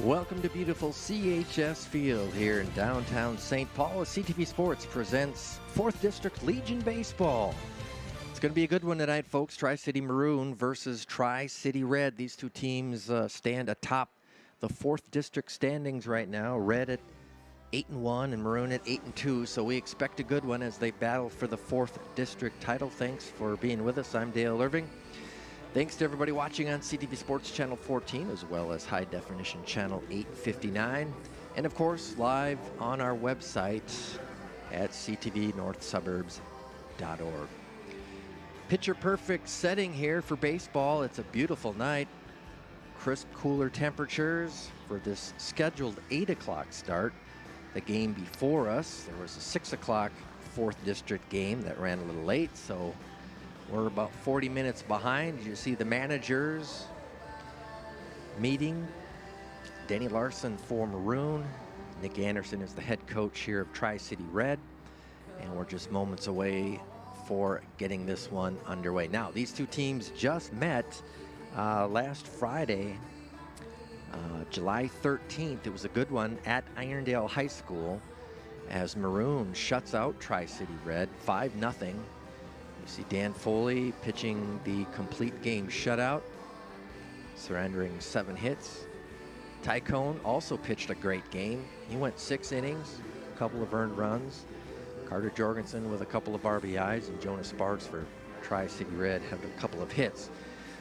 Welcome to beautiful CHS Field here in downtown St. Paul as CTV Sports presents 4th District Legion Baseball. It's going to be a good one tonight, folks. Tri-City Maroon versus Tri-City Red. These two teams stand atop the 4th District standings right now. Red at 8-1 and Maroon at 8-2. So we expect a good one as they battle for the 4th District title. Thanks for being with us. I'm Dale Irving. Thanks to everybody watching on CTV Sports Channel 14 as well as High Definition Channel 859. And of course, live on our website at ctvnorthsuburbs.org. Picture perfect setting here for baseball. It's a beautiful night. Crisp, cooler temperatures for this scheduled 8 o'clock start. The game before us, there was a 6 o'clock 4th District game that ran a little late, so we're about 40 minutes behind. You see the managers meeting. Denny Larson for Maroon. Nick Anderson is the head coach here of Tri-City Red. And we're just moments away for getting this one underway. Now, these two teams just met last Friday, July 13th. It was a good one at Irondale High School as Maroon shuts out Tri-City Red 5-0. You see Dan Foley pitching the complete game shutout, surrendering 7 hits. Ty Cohn also pitched a great game. He went 6 innings, a couple of earned runs. Carter Jorgensen with a couple of RBIs, and Jonas Sparks for Tri-City Red had a couple of hits.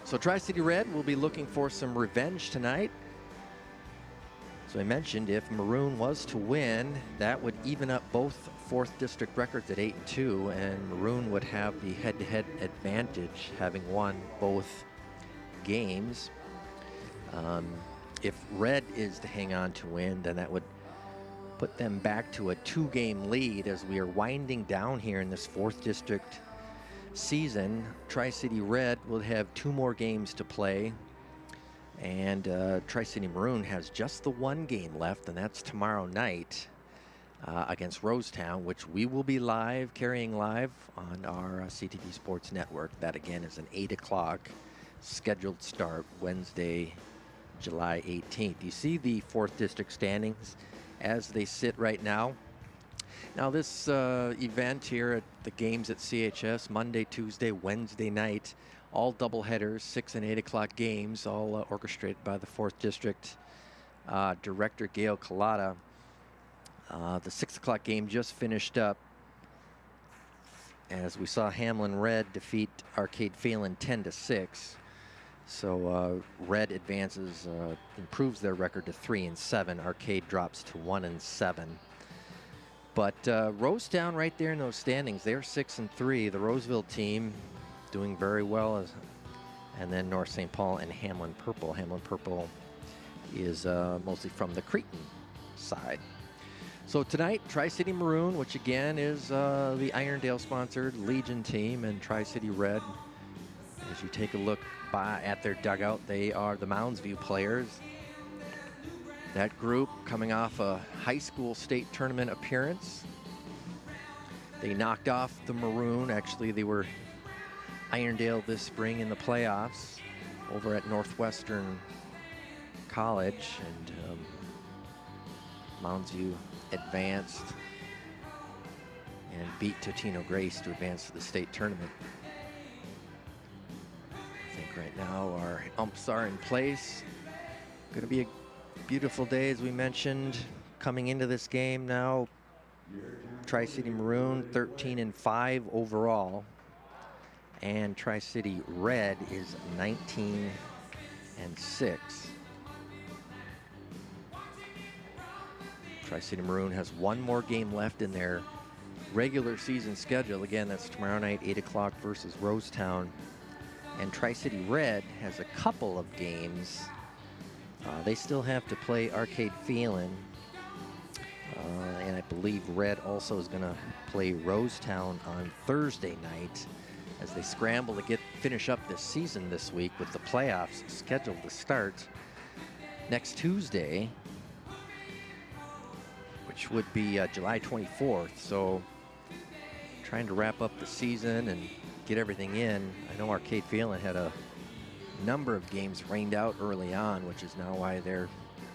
So Tri-City Red will be looking for some revenge tonight. So I mentioned if Maroon was to win, that would even up both 4th District records at 8-2, and Maroon would have the head-to-head advantage having won both games. If Red is to hang on to win, then that would put them back to a 2-game lead as we are winding down here in this 4th District season. Tri-City Red will have 2 more games to play. And Tri-City Maroon has just the 1 game left, and that's tomorrow night against Rosetown, which we will be carrying live on our CTV Sports Network. That, again, is an 8 o'clock scheduled start Wednesday, July 18th. You see the 4th District standings as they sit right now. Now, this event here at the games at CHS, Monday, Tuesday, Wednesday night, all doubleheaders, 6 and 8 o'clock games, all orchestrated by the 4th District Director Gail Collada. The 6 o'clock game just finished up as we saw Hamlin Red defeat Arcade Phelan 10-6. So Red advances, improves their record to 3-7. Arcade drops to 1-7. But Rosetown right there in those standings, they're 6-3. The Roseville team doing very well, and then North St. Paul and Hamlin Purple. Hamlin Purple is mostly from the Cretan side. So tonight, Tri-City Maroon, which again is the Irondale-sponsored Legion team, and Tri-City Red. As you take a look at their dugout, they are the Mounds View players. That group coming off a high school state tournament appearance. They knocked off the Maroon. Actually, they were Irondale this spring in the playoffs over at Northwestern College, and Mounds View advanced and beat Totino Grace to advance to the state tournament. I think right now our umps are in place. Going to be a beautiful day, as we mentioned, coming into this game now. Tri-City Maroon 13-5 overall. And Tri-City Red is 19-6. Tri-City Maroon has 1 more game left in their regular season schedule. Again, that's tomorrow night, 8 o'clock versus Rosetown. And Tri-City Red has a couple of games. They still have to play Arcade Phelan. And I believe Red also is going to play Rosetown on Thursday night, as they scramble to finish up this season this week with the playoffs scheduled to start next Tuesday, which would be July 24th. So trying to wrap up the season and get everything in. I know Arcade Phelan had a number of games rained out early on, which is now why they're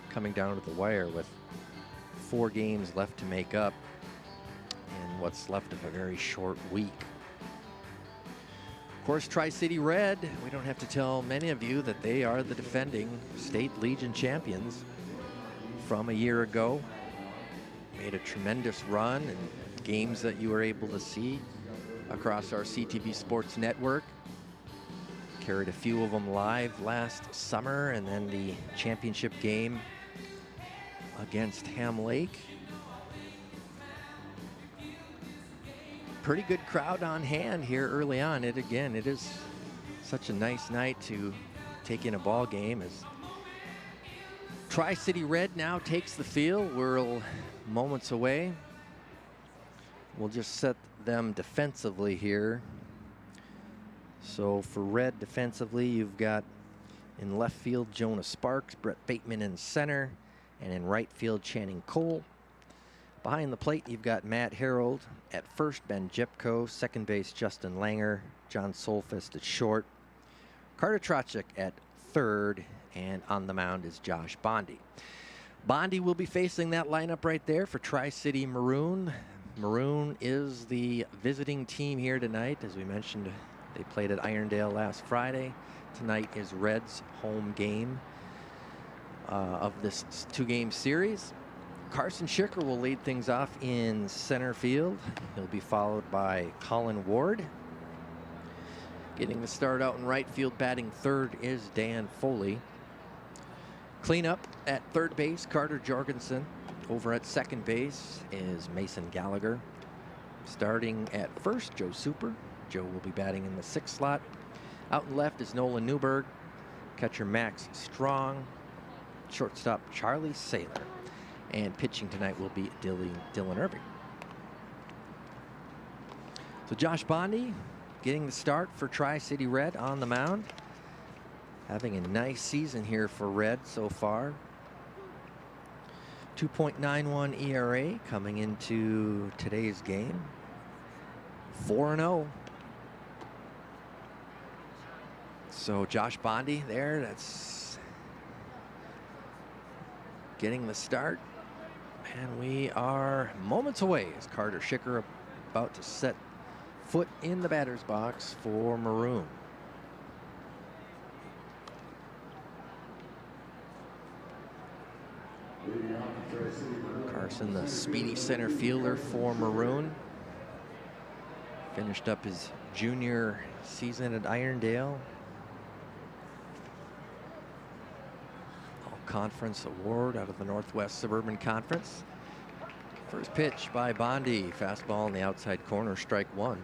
coming down to the wire with 4 games left to make up in what's left of a very short week. Of course, Tri-City Red, we don't have to tell many of you that they are the defending State Legion champions from a year ago. Made a tremendous run in games that you were able to see across our CTV Sports Network. Carried a few of them live last summer, and then the championship game against Ham Lake. Pretty good crowd on hand here early on. It is such a nice night to take in a ball game as Tri-City Red now takes the field. We're moments away. We'll just set them defensively here. So for Red defensively, you've got in left field Jonah Sparks, Brett Bateman in center, and in right field Channing Cole. Behind the plate, you've got Matt Harold at first, Ben Jepko, second base Justin Langer, John Solfest at short, Carter Trotchik at third, and on the mound is Josh Bondi. Bondi will be facing that lineup right there for Tri-City Maroon. Maroon is the visiting team here tonight. As we mentioned, they played at Irondale last Friday. Tonight is Red's home game of this 2-game series. Carson Schicker will lead things off in center field. He'll be followed by Colin Ward. Getting the start out in right field, batting third is Dan Foley. Cleanup at third base, Carter Jorgensen. Over at second base is Mason Gallagher. Starting at first, Joe Super. Joe will be batting in the 6th slot. Out and left is Nolan Newberg. Catcher Max Strong. Shortstop Charlie Saylor. And pitching tonight will be Dylan Irving. So Josh Bondi getting the start for Tri-City Red on the mound. Having a nice season here for Red so far. 2.91 ERA coming into today's game. 4-0. So Josh Bondi there, that's getting the start. And we are moments away as Carter Schicker about to set foot in the batter's box for Maroon. Carson, the speedy center fielder for Maroon. Finished up his junior season at Irondale. All-conference award out of the Northwest Suburban Conference. First pitch by Bondi. Fastball on the outside corner, strike one.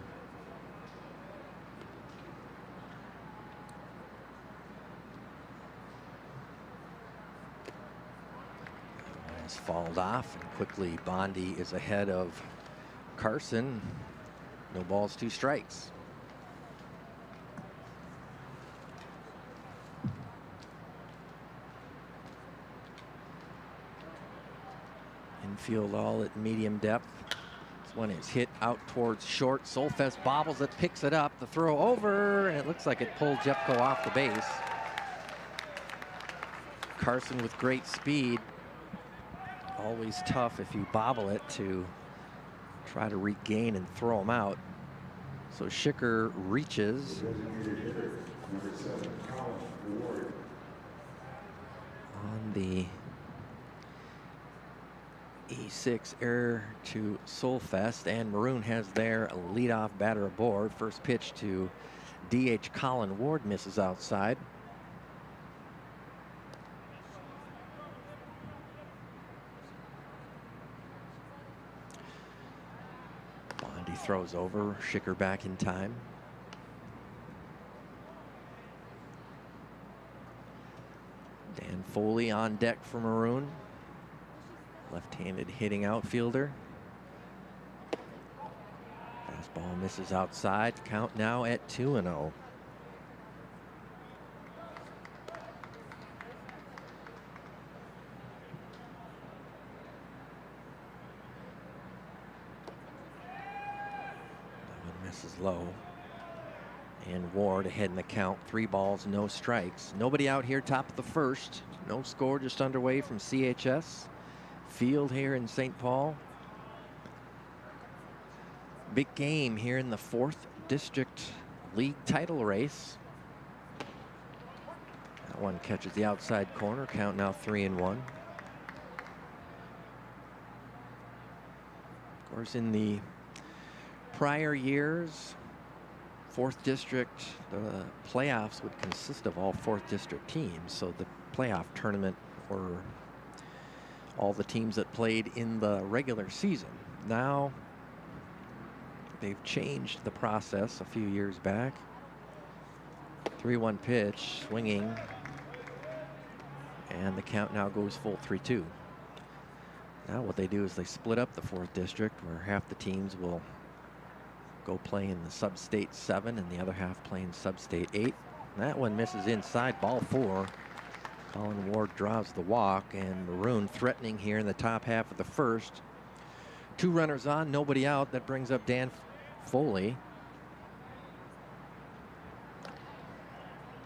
Has fouled off, and quickly Bondi is ahead of Carson. No balls, 2 strikes. Infield all at medium depth. This one is hit out towards short. Solfest bobbles it, picks it up. The throw over, and it looks like it pulled Jepko off the base. Carson with great speed. Always tough if you bobble it to try to regain and throw him out. So Schicker reaches. On the E6 error to Solfest, and Maroon has their leadoff batter aboard. First pitch to DH Colin Ward misses outside. Bondi throws over, Schicker back in time. Dan Foley on deck for Maroon. Left-handed hitting outfielder. Fastball misses outside. Count now at 2-0. Misses low. And Ward ahead in the count. 3 balls, no strikes. Nobody out here, top of the first. No score, just underway from CHS Field here in St. Paul. Big game here in the 4th District League title race. That one catches the outside corner. Count now 3-1. Of course, in the prior years, 4th District, the playoffs would consist of all 4th District teams. So the playoff tournament were all the teams that played in the regular season. Now they've changed the process a few years back. 3-1 pitch, swinging, and the count now goes full 3-2. Now what they do is they split up the 4th District, where half the teams will go play in the Sub-State 7 and the other half playing Sub-State 8. That one misses inside, ball 4. Colin Ward draws the walk, and Maroon threatening here in the top half of the first. 2 runners on, nobody out. That brings up Dan Foley.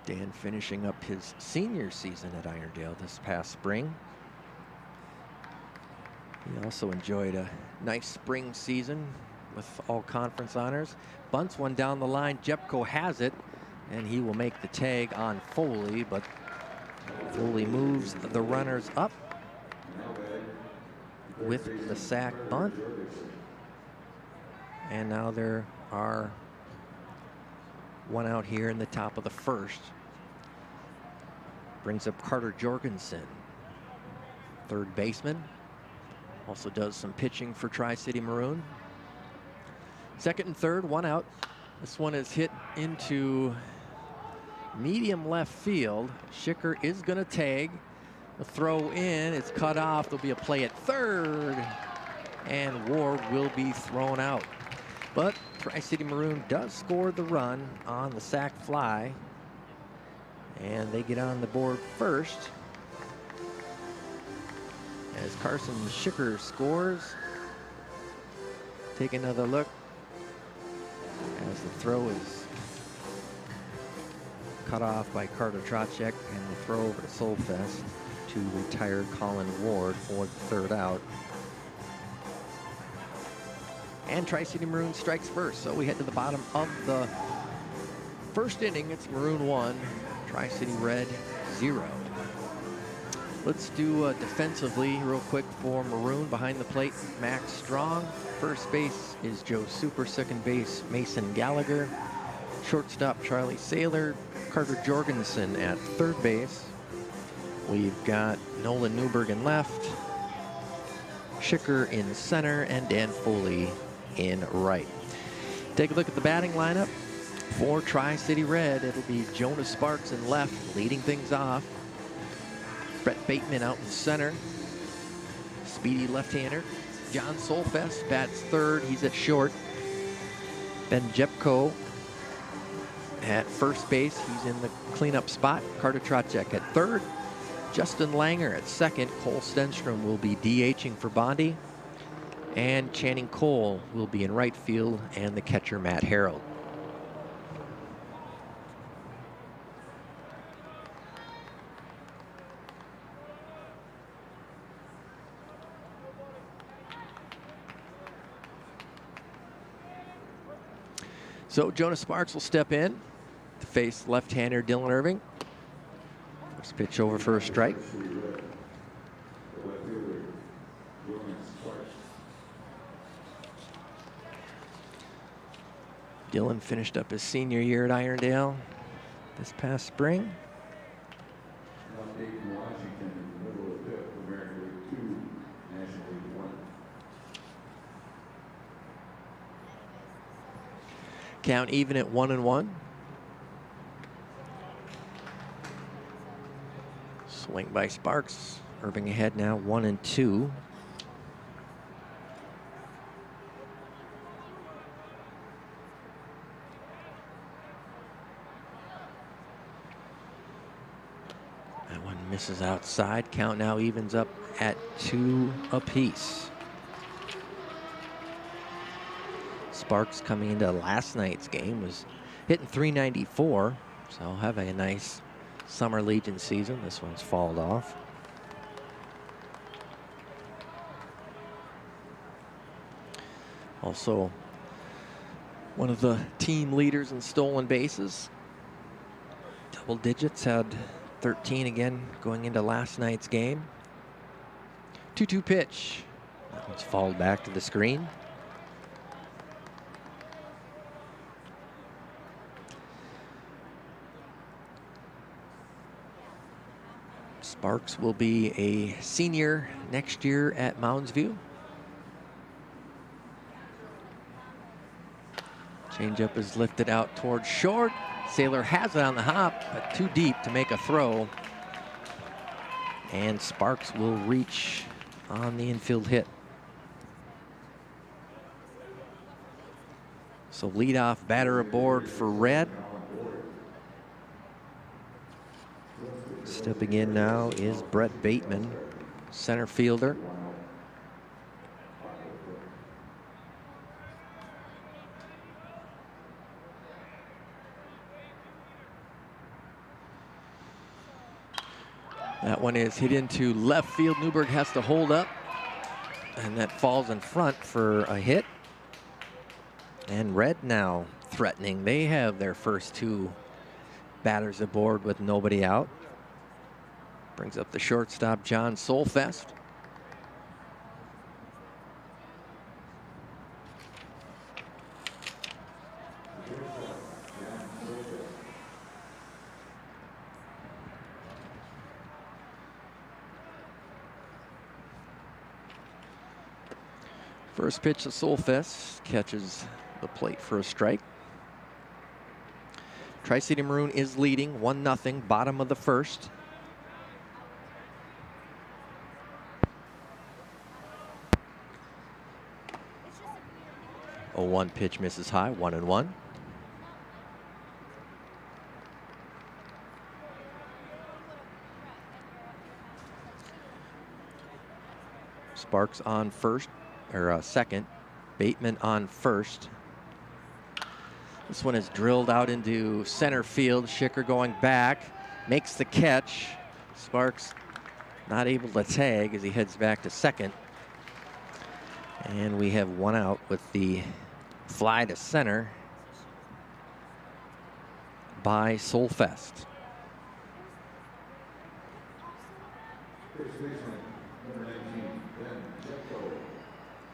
Dan finishing up his senior season at Irondale this past spring. He also enjoyed a nice spring season with all conference honors. Bunts one down the line. Jepko has it, and he will make the tag on Foley, but Foley moves the runners up with the sac bunt. And now there are 1 out here in the top of the first. Brings up Carter Jorgensen, 3rd baseman. Also does some pitching for Tri-City Maroon. 2nd and 3rd, 1 out. This one is hit into medium left field. Schicker is going to tag. The throw in, it's cut off. There'll be a play at 3rd, and Ward will be thrown out. But Tri-City Maroon does score the run on the sac fly, and they get on the board first as Carson Schicker scores. Take another look as the throw is cut off by Carter Trocek, and the throw over to Solfest to retired Colin Ward for the 3rd out. And Tri-City Maroon strikes first, so we head to the bottom of the first inning. It's Maroon 1, Tri-City Red 0. Let's do defensively real quick for Maroon. Behind the plate, Max Strong. First base is Joe Super. Second base, Mason Gallagher. Shortstop, Charlie Saylor. Carter Jorgensen at 3rd base. We've got Nolan Newberg in left, Schicker in center, and Dan Foley in right. Take a look at the batting lineup for Tri-City Red. It'll be Jonah Sparks in left, leading things off. Brett Bateman out in center. Speedy left-hander. John Solfest bats 3rd. He's at short. Ben Jepko at first base. He's in the cleanup spot. Carter Trocek at 3rd. Justin Langer at 2nd. Cole Stenstrom will be DHing for Bondi. And Channing Cole will be in right field, and the catcher, Matt Harold. So Jonas Sparks will step in to face left-hander Dylan Irving. First pitch over for a strike. Dylan finished up his senior year at Irondale this past spring. Count even at 1-1. Swing by Sparks. Irving ahead now, 1-2. That one misses outside. Count now evens up at 2 apiece. Sparks, coming into last night's game, was hitting .394, so having a nice summer Legion season. This one's fouled off. Also, one of the team leaders in stolen bases. Double digits, had 13 again going into last night's game. 2-2 pitch. That one's fouled back to the screen. Sparks will be a senior next year at Mounds View. Changeup is lifted out towards short. Saylor has it on the hop, but too deep to make a throw. And Sparks will reach on the infield hit. So leadoff batter aboard for Red. Stepping in now is Brett Bateman, center fielder. That one is hit into left field. Newberg has to hold up, and that falls in front for a hit. And Red now threatening. They have their first two batters aboard with nobody out. Brings up the shortstop, John Solfest. First pitch to Solfest, catches the plate for a strike. Tri-City Maroon is leading 1-0, bottom of the first. A 1 pitch misses high, 1-1. Sparks on first, or second. Bateman on first. This one is drilled out into center field. Schicker going back, makes the catch. Sparks not able to tag as he heads back to second. And we have one out with the fly to center by Solfest.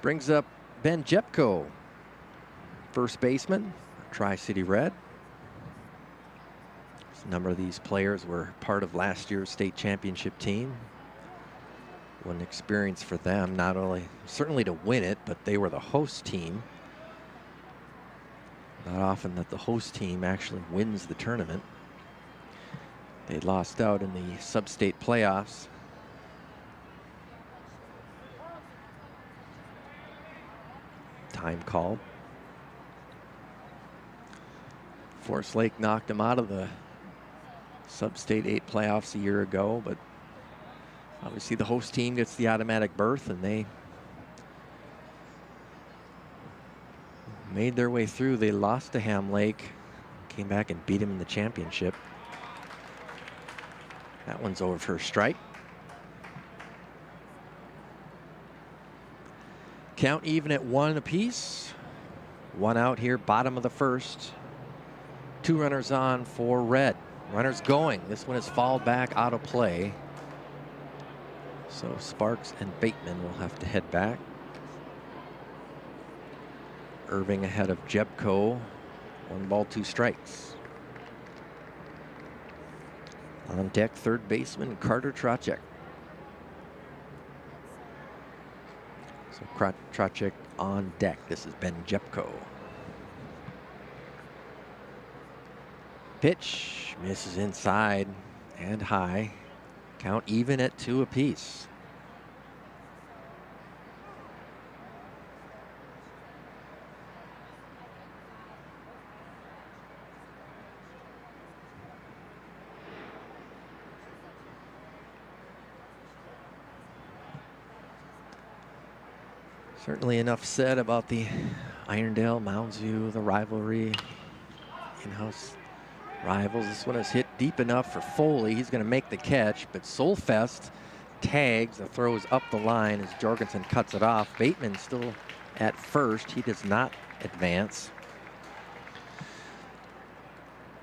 Brings up Ben Jepko, first baseman, Tri-City Red. A number of these players were part of last year's state championship team. What an experience for them, not only certainly to win it, but they were the host team. Not often that the host team actually wins the tournament. They lost out in the sub-state playoffs. Time called. Forest Lake knocked them out of the sub-state 8 playoffs a year ago, but obviously the host team gets the automatic berth, and they made their way through. They lost to Ham Lake, came back and beat him in the championship. That one's over for a strike. Count even at 1 apiece. 1 out here, bottom of the first. 2 runners on for Red. Runners going. This one is fouled back out of play. So Sparks and Bateman will have to head back. Irving ahead of Jepko. 1 ball, 2 strikes. On deck, third baseman Carter Trocek. So Trocek on deck. This is Ben Jepko. Pitch misses inside and high. Count even at 2 apiece. Certainly enough said about the Irondale Mounds View, the rivalry in-house rivals. This one is hit deep enough for Foley. He's going to make the catch, but Solfest tags. The throw is up the line as Jorgensen cuts it off. Bateman still at first. He does not advance.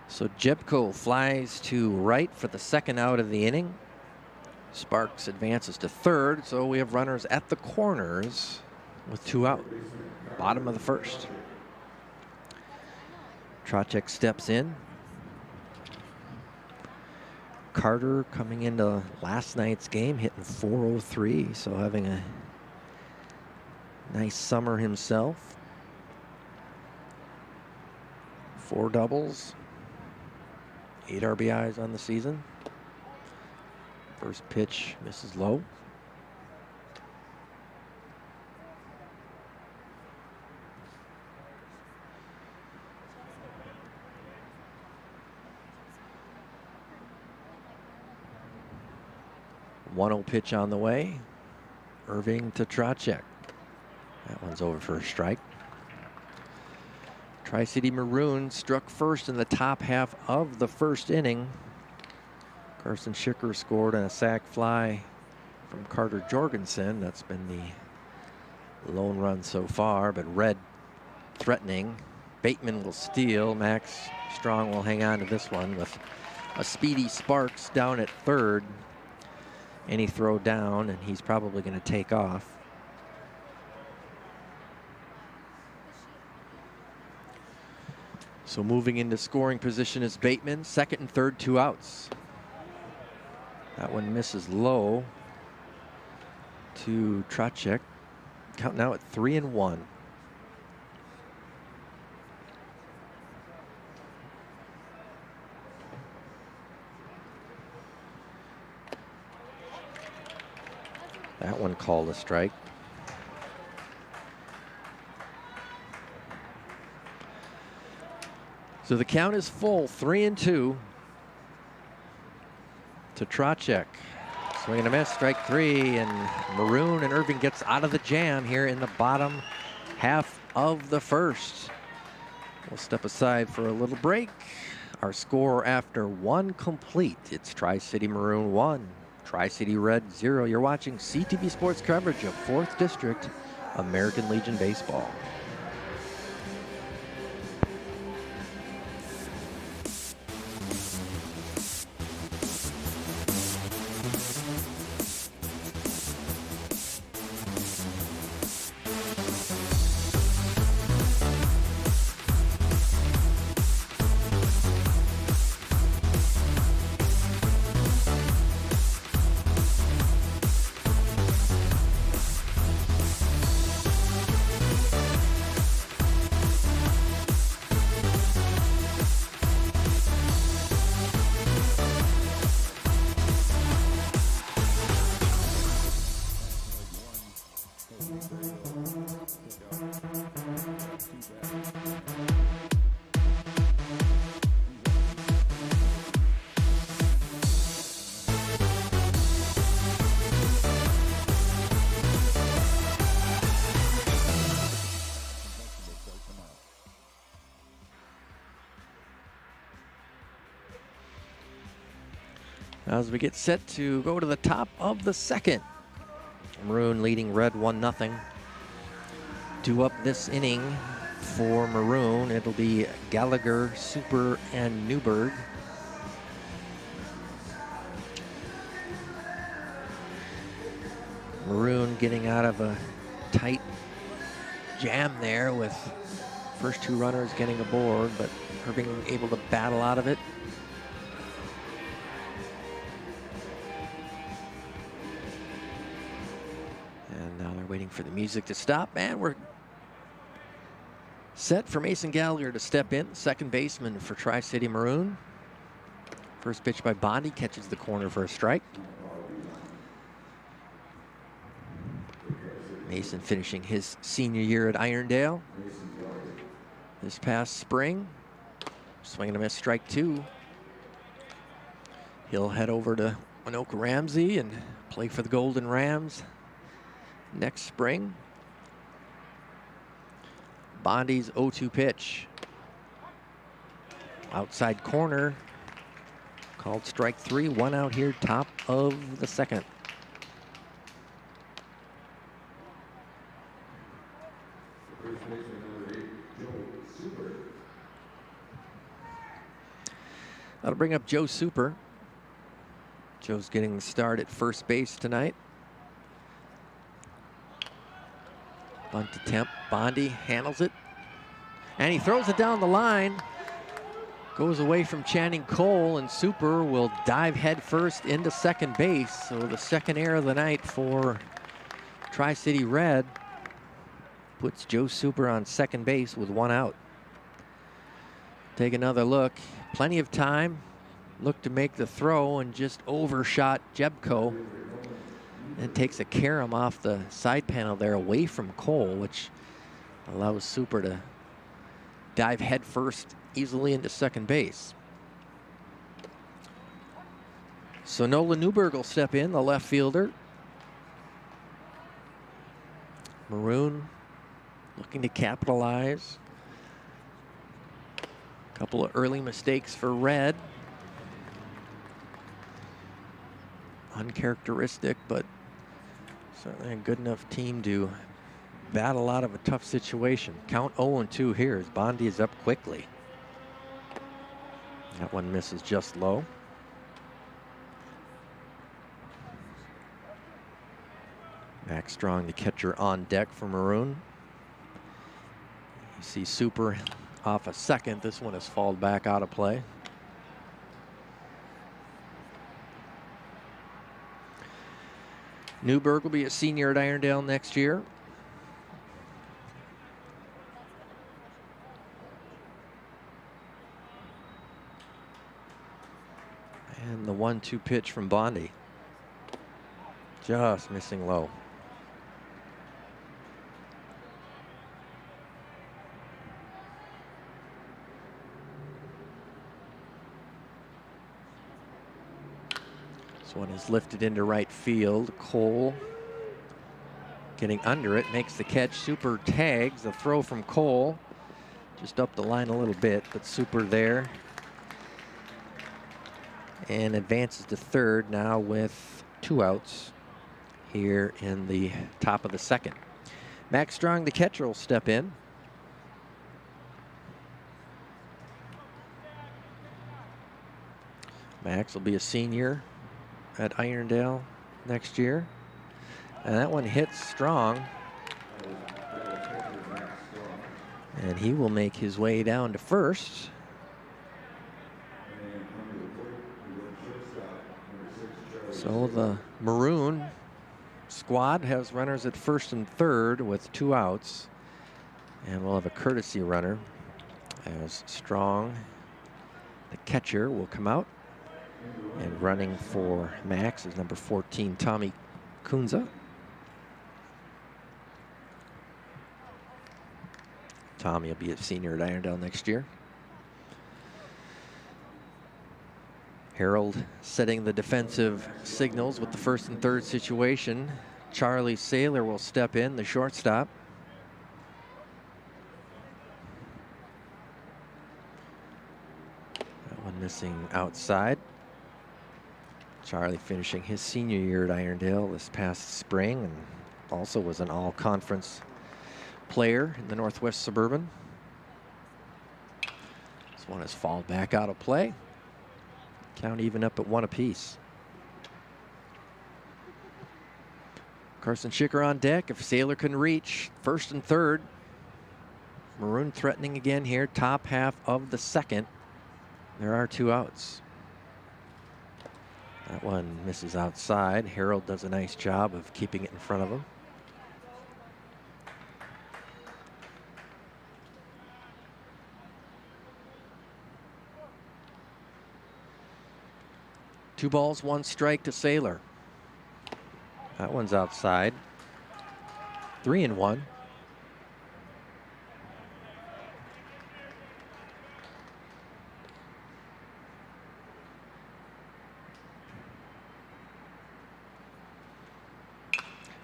So Jebko flies to right for the second out of the inning. Sparks advances to third, so we have runners at the corners with 2 out. Bottom of the first. Trocek steps in. Carter coming into last night's game, hitting .403, so having a nice summer himself. 4 doubles, 8 RBIs on the season. First pitch misses low. One-0 pitch on the way. Irving to Trocek. That one's over for a strike. Tri-City Maroon struck first in the top half of the first inning. Carson Schicker scored on a sac fly from Carter Jorgensen. That's been the lone run so far, but Red threatening. Bateman will steal. Max Strong will hang on to this one with a speedy Sparks down at third. Any throw down, and he's probably going to take off. So moving into scoring position is Bateman. Second and third, 2 outs. That one misses low to Trocek. Count now at 3-1. That one called a strike. So the count is full, 3-2 to Trocek. Swing and a miss, strike 3, and Maroon and Irving gets out of the jam here in the bottom half of the first. We'll step aside for a little break. Our score after 1 complete, it's Tri-City Maroon 1, Tri-City Red 0. You're watching CTV Sports coverage of 4th District American Legion Baseball. As we get set to go to the top of the second. Maroon leading Red 1-0. 2 up this inning for Maroon. It'll be Gallagher, Super, and Newberg. Maroon getting out of a tight jam there with first 2 runners getting aboard, but Irving able to battle out of it. Waiting for the music to stop, and we're set for Mason Gallagher to step in, second baseman for Tri-City Maroon. First pitch by Bondi catches the corner for a strike. Mason finishing his senior year at Irondale this past spring. Swing and a miss, strike 2. He'll head over to Anoka Ramsey and play for the Golden Rams next spring. Bondi's 0-2 pitch. Outside corner. Called strike 3. 1 out here, top of the second. That'll bring up Joe Super. Joe's getting the start at first base tonight. Bunt attempt. Bondy handles it. And he throws it down the line. Goes away from Channing Cole, and Super will dive headfirst into second base. So the second error of the night for Tri-City Red puts Joe Super on second base with 1 out. Take another look. Plenty of time. Looked to make the throw and just overshot Jebko. And takes a carom off the side panel there away from Cole, which allows Super to dive headfirst easily into second base. So Nolan Newberg will step in, the left fielder. Maroon looking to capitalize. A couple of early mistakes for Red. Uncharacteristic, but certainly a good enough team to battle out of a tough situation. Count 0-2 here as Bondy is up quickly. That one misses just low. Max Strong, the catcher, on deck for Maroon. You see Super off a second. This one has fallen back out of play. Newberg will be a senior at Irondale next year. And the 1-2 pitch from Bondy. Just missing low. This one is lifted into right field. Cole getting under it, makes the catch. Super tags the throw from Cole. Just up the line a little bit, but Super there. And advances to third now with 2 outs here in the top of the second. Max Strong, the catcher, will step in. Max will be a senior at Irondale next year. And that one hits Strong. And he will make his way down to first. So the Maroon squad has runners at first and third with 2 outs. And we'll have a courtesy runner as Strong, the catcher, will come out. And running for Max is number 14, Tommy Kunza. Tommy will be a senior at Irondale next year. Harold setting the defensive signals with the first and third situation. Charlie Saylor will step in, the shortstop. That one missing outside. Charlie finishing his senior year at Irondale this past spring and also was an all-conference player in the Northwest Suburban. This one has fallen back out of play. Count even up at 1 apiece. Carson Schicker on deck. If Saylor can reach first and third. Maroon threatening again here, top half of the second. There are 2 outs. That one misses outside. Harold does a nice job of keeping it in front of him. Two balls, 1 strike to Saylor. That one's outside. 3-1.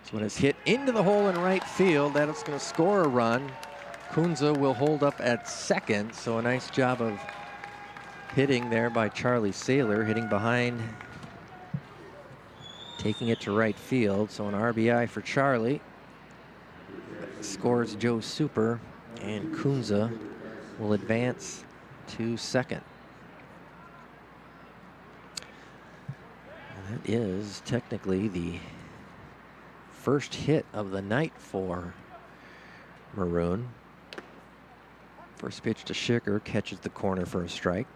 This one is hit into the hole in right field. That is going to score a run. Kunza will hold up at second, so a nice job of hitting there by Charlie Saylor, hitting behind, taking it to right field. So an RBI for Charlie. Scores Joe Super, and Kunza will advance to second. And that is technically the first hit of the night for Maroon. First pitch to Schicker, catches the corner for a strike.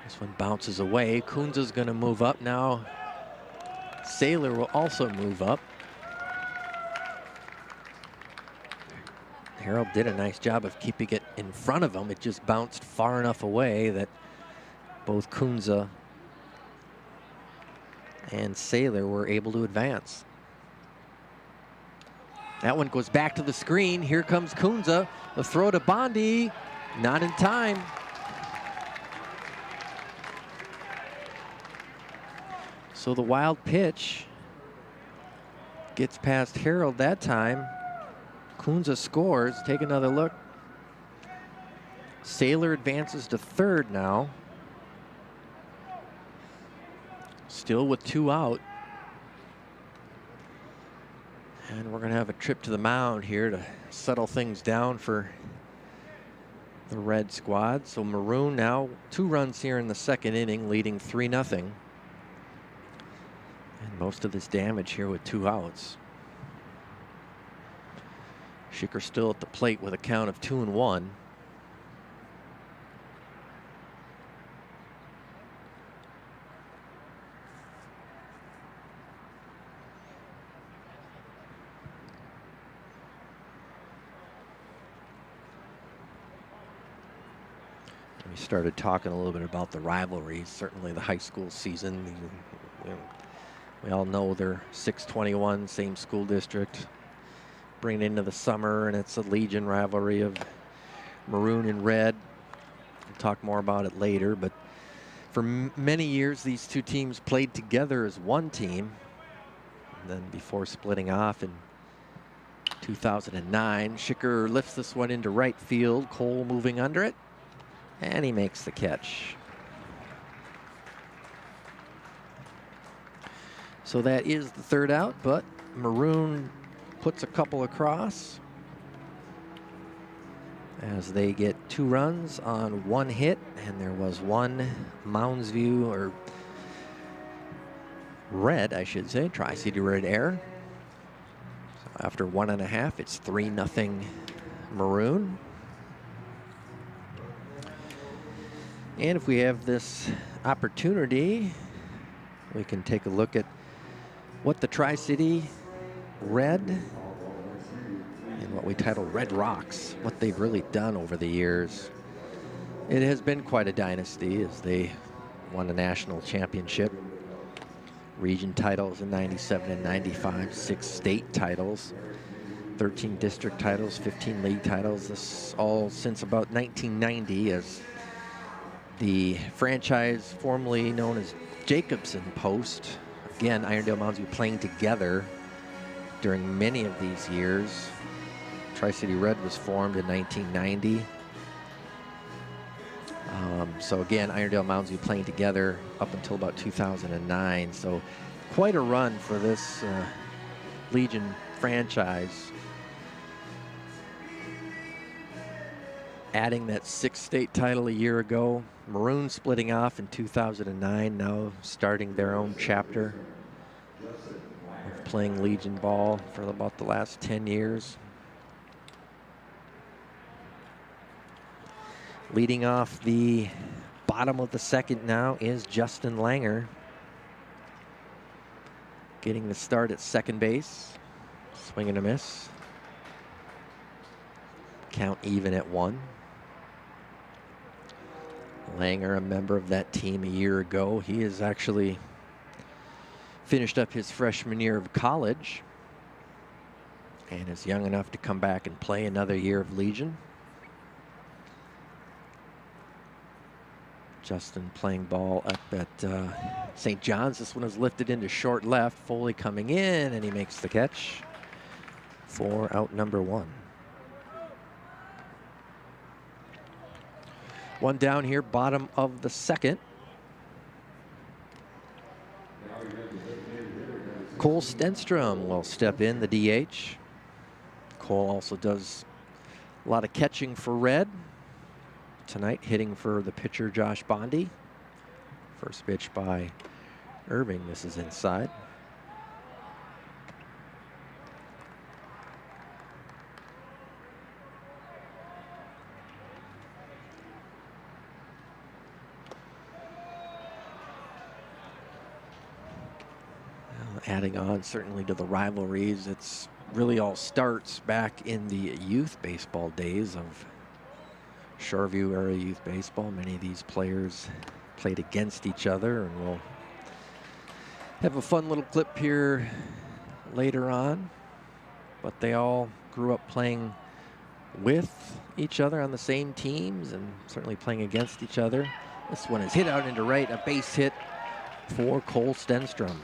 This one bounces away. Kunza's going to move up now. Saylor will also move up. Harold did a nice job of keeping it in front of him. It just bounced far enough away that both Kunza and Saylor were able to advance. That one goes back to the screen. Here comes Kunza. The throw to Bondi. Not in time. So the wild pitch gets past Harold that time. Kunza scores. Take another look. Saylor advances to third now. Still with 2 out. And we're going to have a trip to the mound here to settle things down for the Red squad. So Maroon now 2 runs here in the second inning, leading 3-0. And most of this damage here with 2 outs. Schicker still at the plate with a count of 2-1. We started talking a little bit about the rivalry. Certainly the high school season. We all know they're 621, same school district. Bring it into the summer, and it's a Legion rivalry of Maroon and Red. We'll talk more about it later, but for many years, these two teams played together as one team. And then before splitting off in 2009, Schicker lifts this one into right field. Cole moving under it, and he makes the catch. So that is the third out, but Maroon puts a couple across as they get 2 runs on 1 hit, and there was 1 Mounds View, or Red, I should say, Tri-City Red error. So after 1.5, it's 3-0 Maroon. And if we have this opportunity, we can take a look at what the Tri-City Red and what we title Red Rocks, what they've really done over the years. It has been quite a dynasty as they won a national championship, region titles in 97 and 95, 6 state titles, 13 district titles, 15 league titles. This all since about 1990, as the franchise formerly known as Jacobson Post. Again, Irondale Mounds View playing together during many of these years. Tri-City Red was formed in 1990. So again, Irondale Mounds View playing together up until about 2009. So quite a run for this Legion franchise. Adding that 6th state title a year ago. Maroon splitting off in 2009, now starting their own chapter of playing Legion ball for about the last 10 years. Leading off the bottom of the second now is Justin Langer. Getting the start at second base. Swing and a miss. Count even at 1. Langer, a member of that team a year ago. He has actually finished up his freshman year of college and is young enough to come back and play another year of Legion. Justin playing ball up at St. John's. This one is lifted into short left. Foley coming in, and he makes the catch for out number 1. One down here, bottom of the 2nd. Cole Stenstrom will step in, the DH. Cole also does a lot of catching for Red. Tonight, hitting for the pitcher, Josh Bondi. First pitch by Irving. This is inside. Adding on certainly to the rivalries, it's really all starts back in the youth baseball days of Shoreview area youth baseball. Many of these players played against each other, and we'll have a fun little clip here later on. But they all grew up playing with each other on the same teams and certainly playing against each other. This one is hit out into right, a base hit for Cole Stenstrom.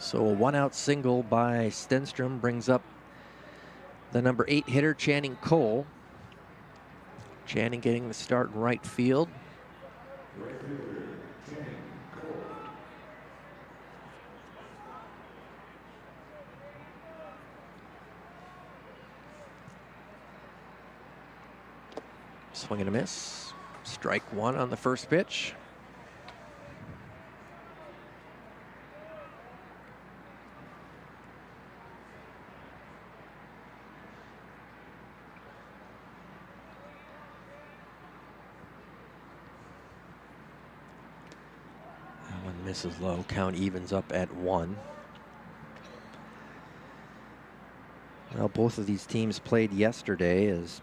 So a 1-out single by Stenstrom brings up the number 8 hitter, Channing Cole. Channing getting the start in right field. Swing and a miss. Strike 1 on the first pitch. Misses low. Count evens up at 1. Well, both of these teams played yesterday as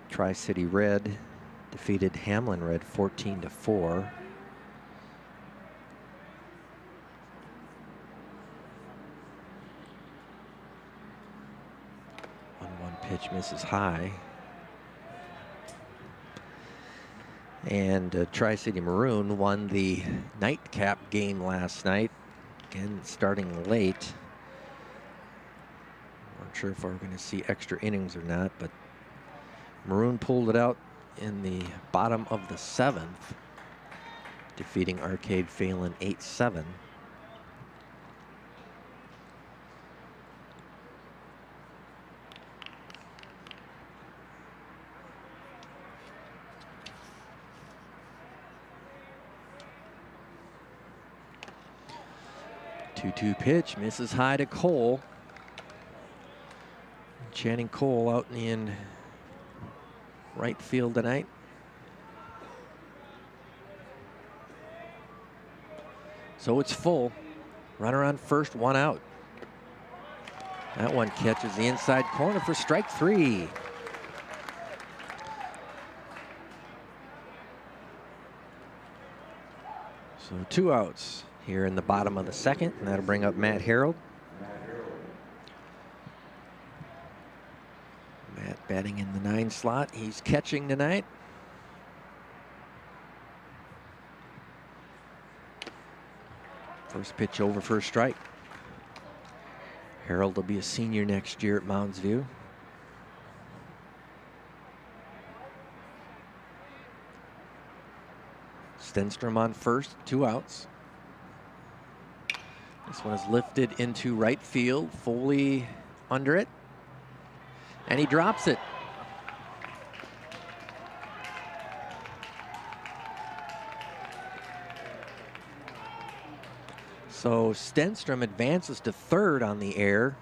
Tri-City Red defeated Hamlin Red 14-4. 1-1 pitch misses high. And Tri-City Maroon won the nightcap game last night. Again, starting late. Not sure if we're going to see extra innings or not, but Maroon pulled it out in the bottom of the 7th, defeating Arcade Phelan 8-7. Two pitch misses high to Cole. Channing Cole out in right field tonight. So it's full. Runner on first, 1 out. That one catches the inside corner for strike 3. So 2 outs here in the bottom of the 2nd, and that'll bring up Matt Harold. Matt batting in the 9 slot. He's catching tonight. First pitch over for a strike. Harold will be a senior next year at Mounds View. Stenstrom on first, 2 outs. This one is lifted into right field. Foley under it. And he drops it. So Stenstrom advances to third on the air.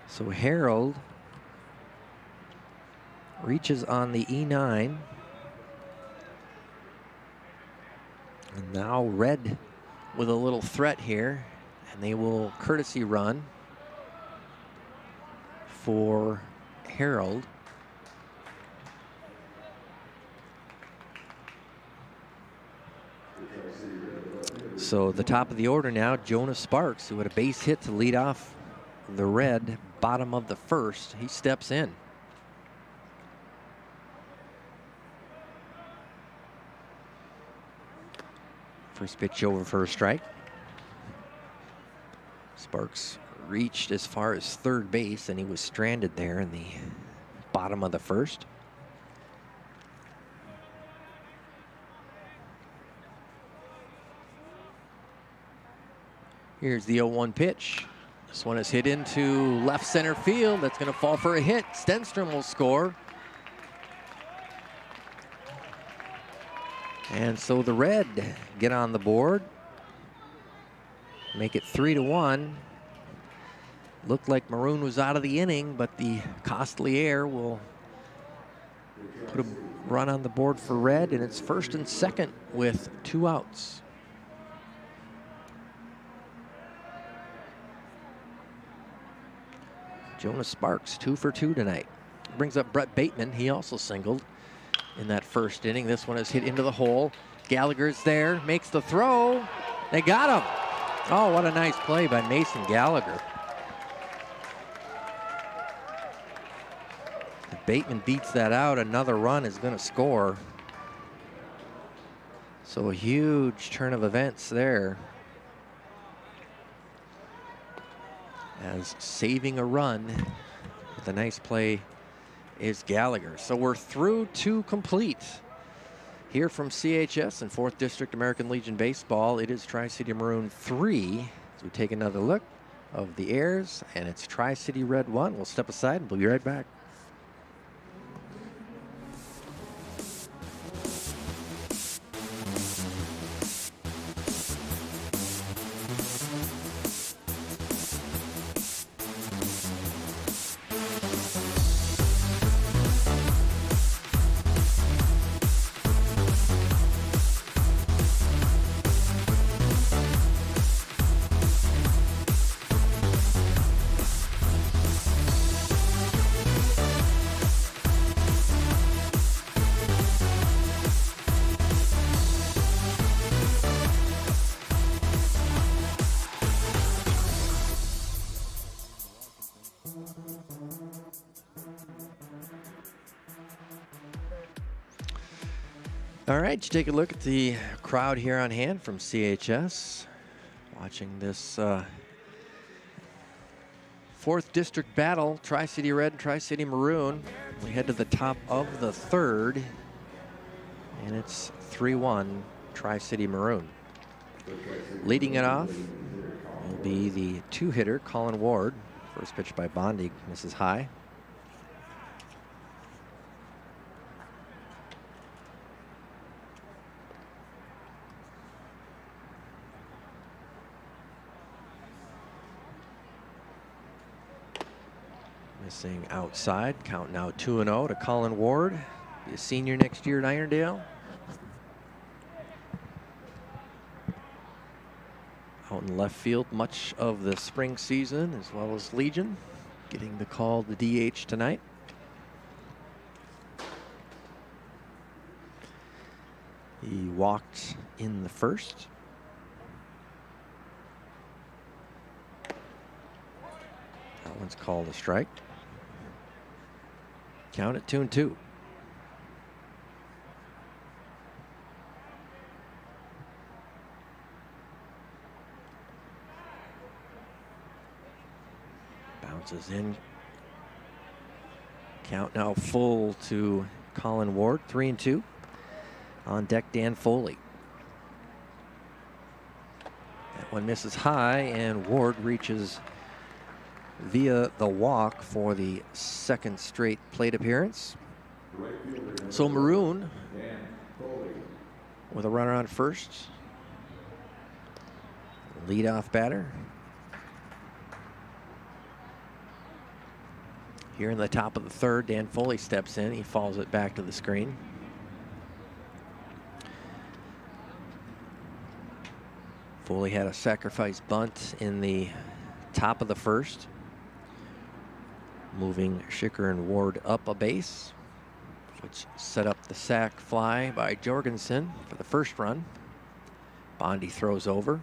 So Harold reaches on the E9. And now Red with a little threat here, and they will courtesy run for Harold. So the top of the order now, Jonah Sparks, who had a base hit to lead off the Red, bottom of the first. He steps in. First pitch over for a strike. Sparks reached as far as third base, and he was stranded there in the bottom of the first. Here's the 0-1 pitch. This one is hit into left center field. That's going to fall for a hit. Stenstrom will score. And so the Red get on the board. Make it 3-1. Looked like Maroon was out of the inning, but the costly air will put a run on the board for Red, and it's first and second with 2 outs. Jonas Sparks 2 for 2 tonight. Brings up Brett Bateman. He also singled in that first inning. This one is hit into the hole. Gallagher's there, makes the throw. They got him. Oh, what a nice play by Mason Gallagher. If Bateman beats that out, another run is going to score. So a huge turn of events there, as saving a run with a nice play is Gallagher. So we're through 2 complete here from CHS and 4th District American Legion Baseball. It is Tri-City Maroon 3 as we take another look of the airs, and it's Tri-City Red 1. We'll step aside and we'll be right back. All right, you take a look at the crowd here on hand from CHS. Watching this 4th District battle, Tri-City Red and Tri-City Maroon. We head to the top of the 3rd, and it's 3-1 Tri-City Maroon. Leading it off will be the 2-hitter, Colin Ward. First pitch by Bondi misses high. Missing outside. Count now 2-0 to Colin Ward. Be a senior next year at Irondale. Out in left field much of the spring season, as well as Legion. Getting the call to DH tonight. He walked in the first. That one's called a strike. Count it 2-2. Bounces in. Count now full to Colin Ward. 3-2. On deck, Dan Foley. That one misses high, and Ward reaches via the walk for the 2nd straight plate appearance. So Maroon with a runner on first. Leadoff batter. Here in the top of the 3rd, Dan Foley steps in. He falls it back to the screen. Foley had a sacrifice bunt in the top of the 1st. Moving Schicker and Ward up a base, which set up the sac fly by Jorgensen for the first run. Bondi throws over.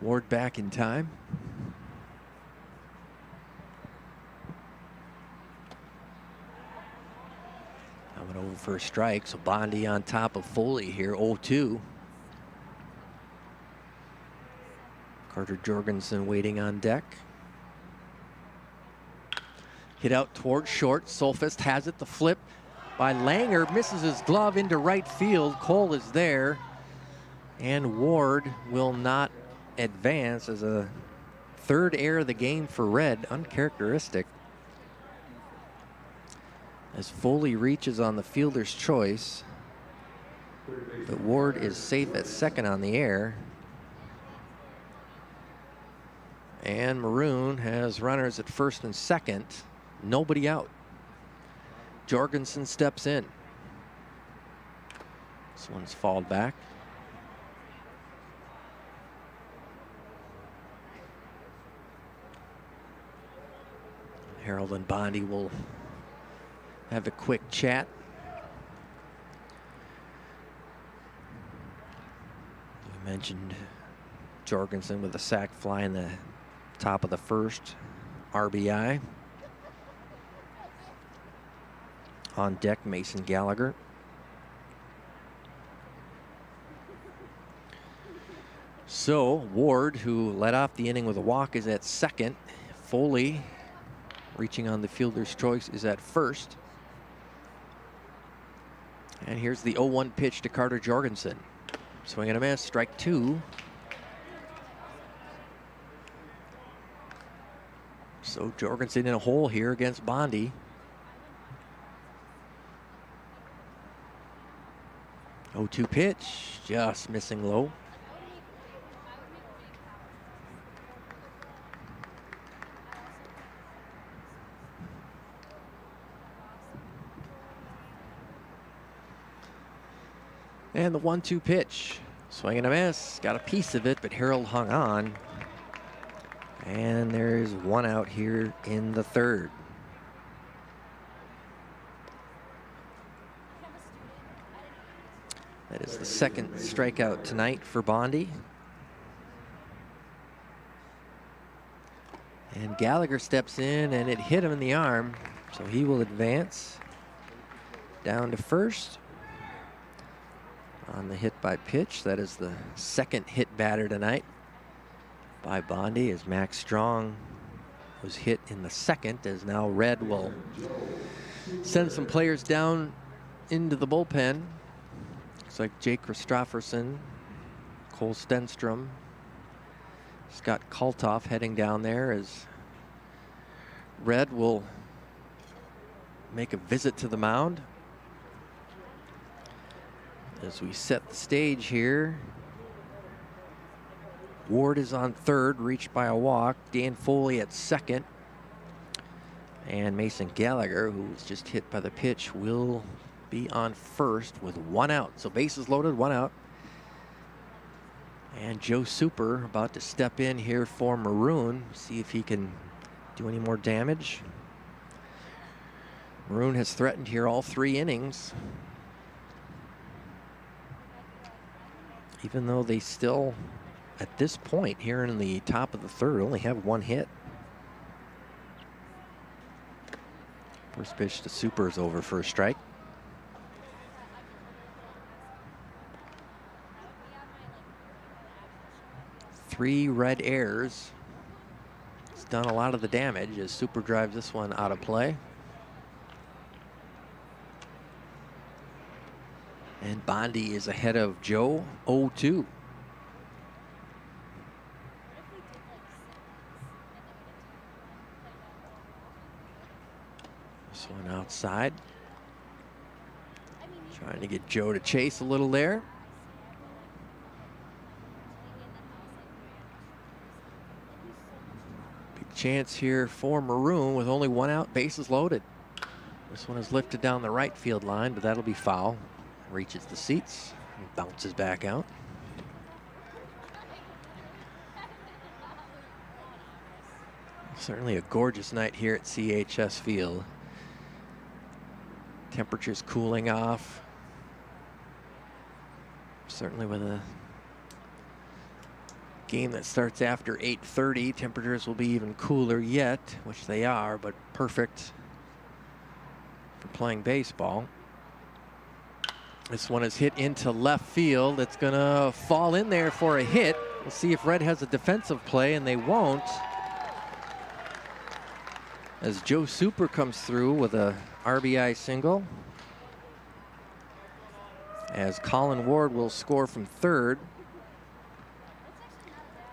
Ward back in time. Went over for a strike, so Bondi on top of Foley here, 0-2. Carter Jorgensen waiting on deck. Hit out towards short. Solfest has it. The flip by Langer misses his glove into right field. Cole is there. And Ward will not advance as a third error of the game for Red. Uncharacteristic. As Foley reaches on the fielder's choice. But Ward is safe at second on the air. And Maroon has runners at first and second. Nobody out. Jorgensen steps in. This one's fouled back. Harold and Bondi will have a quick chat. We mentioned Jorgensen with a sac fly in the top of the first, RBI. On deck, Mason Gallagher. So Ward, who led off the inning with a walk, is at second. Foley, reaching on the fielder's choice, is at first. And here's the 0-1 pitch to Carter Jorgensen. Swing and a miss, strike two. So Jorgensen in a hole here against Bondi. 0-2 pitch, just missing low. And the 1-2 pitch, swing and a miss, got a piece of it, but Harold hung on. And there's one out here in the third. That is the second strikeout tonight for Bondi. And Gallagher steps in, and it hit him in the arm, so he will advance down to first. On the hit by pitch, that is the second hit batter tonight by Bondi, as Max Strong was hit in the second, as now Red will send some players down into the bullpen. Looks like Jake Christopherson, Cole Stenstrom, Scott Kaltoff heading down there, as Red will make a visit to the mound. As we set the stage here, Ward is on third, reached by a walk. Dan Foley at second. And Mason Gallagher, who was just hit by the pitch, will be on first with one out. So bases loaded, one out. And Joe Super about to step in here for Maroon, see if he can do any more damage. Maroon has threatened here all 3 innings. Even though they still, at this point here in the top of the third, only have 1 hit. First pitch to Super is over for a strike. Three red errors. It's done a lot of the damage as Super drives this one out of play. And Bondi is ahead of Joe, 0-2. This one outside. Trying to get Joe to chase a little there. Big chance here for Maroon with only 1 out, bases loaded. This one is lifted down the right field line, but that'll be foul. Reaches the seats and bounces back out. Certainly a gorgeous night here at CHS Field. Temperatures cooling off. Certainly with a game that starts after 8:30, temperatures will be even cooler yet, which they are, but perfect for playing baseball. This one is hit into left field. It's going to fall in there for a hit. We'll see if Red has a defensive play, and they won't. As Joe Super comes through with a RBI single. As Colin Ward will score from third.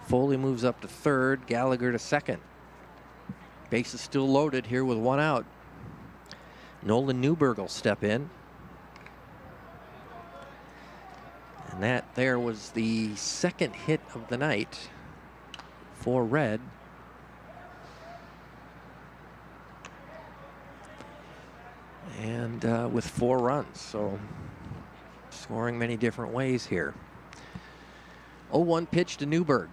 Foley moves up to third, Gallagher to second. Base is still loaded here with one out. Nolan Newberg will step in. And that there was the second hit of the night for Red. And with 4 runs, so scoring many different ways here. 0-1 pitch to Newberg.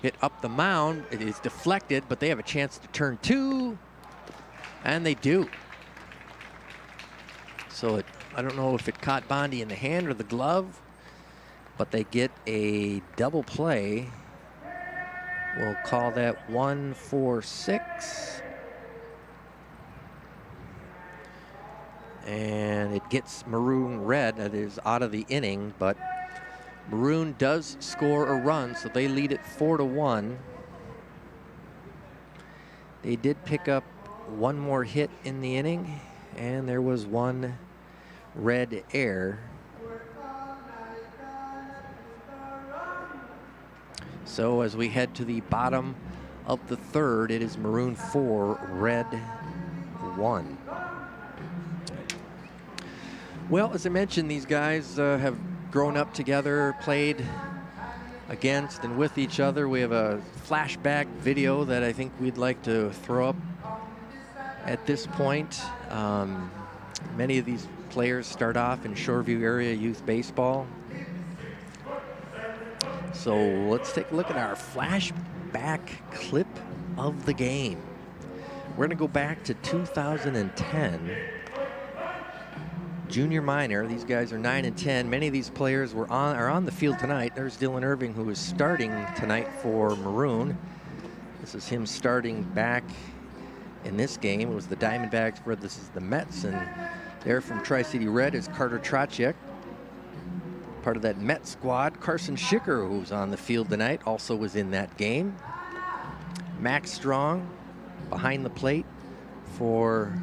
Hit up the mound. It is deflected, but they have a chance to turn 2, and they do. So I don't know if it caught Bondi in the hand or the glove, but they get a double play. We'll call that 1-4-6. And it gets Maroon Red. That is out of the inning, but Maroon does score a run, so they lead it 4-1. They did pick up one more hit in the inning, and there was one red error. So as we head to the bottom of the third, it is Maroon 4, Red 1. Well, as I mentioned, these guys have grown up together, played against and with each other. We have a flashback video that I think we'd like to throw up at this point. Many of these players start off in Shoreview area youth baseball. So let's take a look at our flashback clip of the game. We're going to go back to 2010. Junior minor. These guys are 9 and 10. Many of these players are on the field tonight. There's Dylan Irving, who is starting tonight for Maroon. This is him starting back in this game. It was the Diamondbacks, but this is the Mets. And there from Tri-City Red is Carter Trotchek, part of that Met squad. Carson Schicker, who's on the field tonight, also was in that game. Max Strong behind the plate for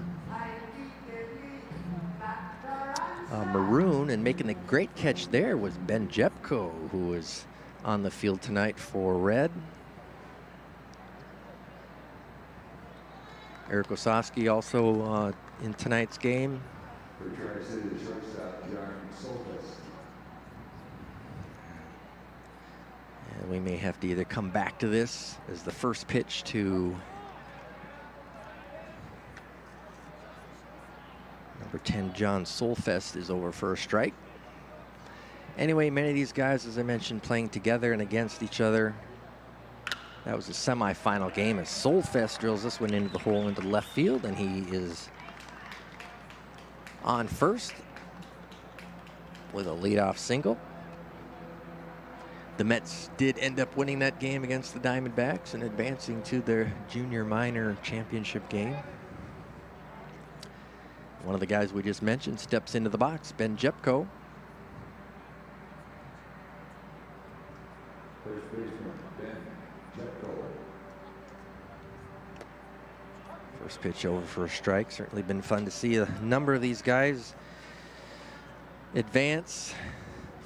Maroon, and making the great catch there was Ben Jepko, who was on the field tonight for Red. Eric Osowski also in tonight's game. And we may have to either come back to this as the first pitch to number 10, John Solfest, is over for a strike. Anyway, many of these guys, as I mentioned, playing together and against each other. That was a semifinal game as Solfest drills this one into the hole into left field, and he is on first with a leadoff single. The Mets did end up winning that game against the Diamondbacks and advancing to their junior minor championship game. One of the guys we just mentioned steps into the box, Ben Jepko. First baseman, Ben Jepko. First pitch over for a strike. Certainly been fun to see a number of these guys advance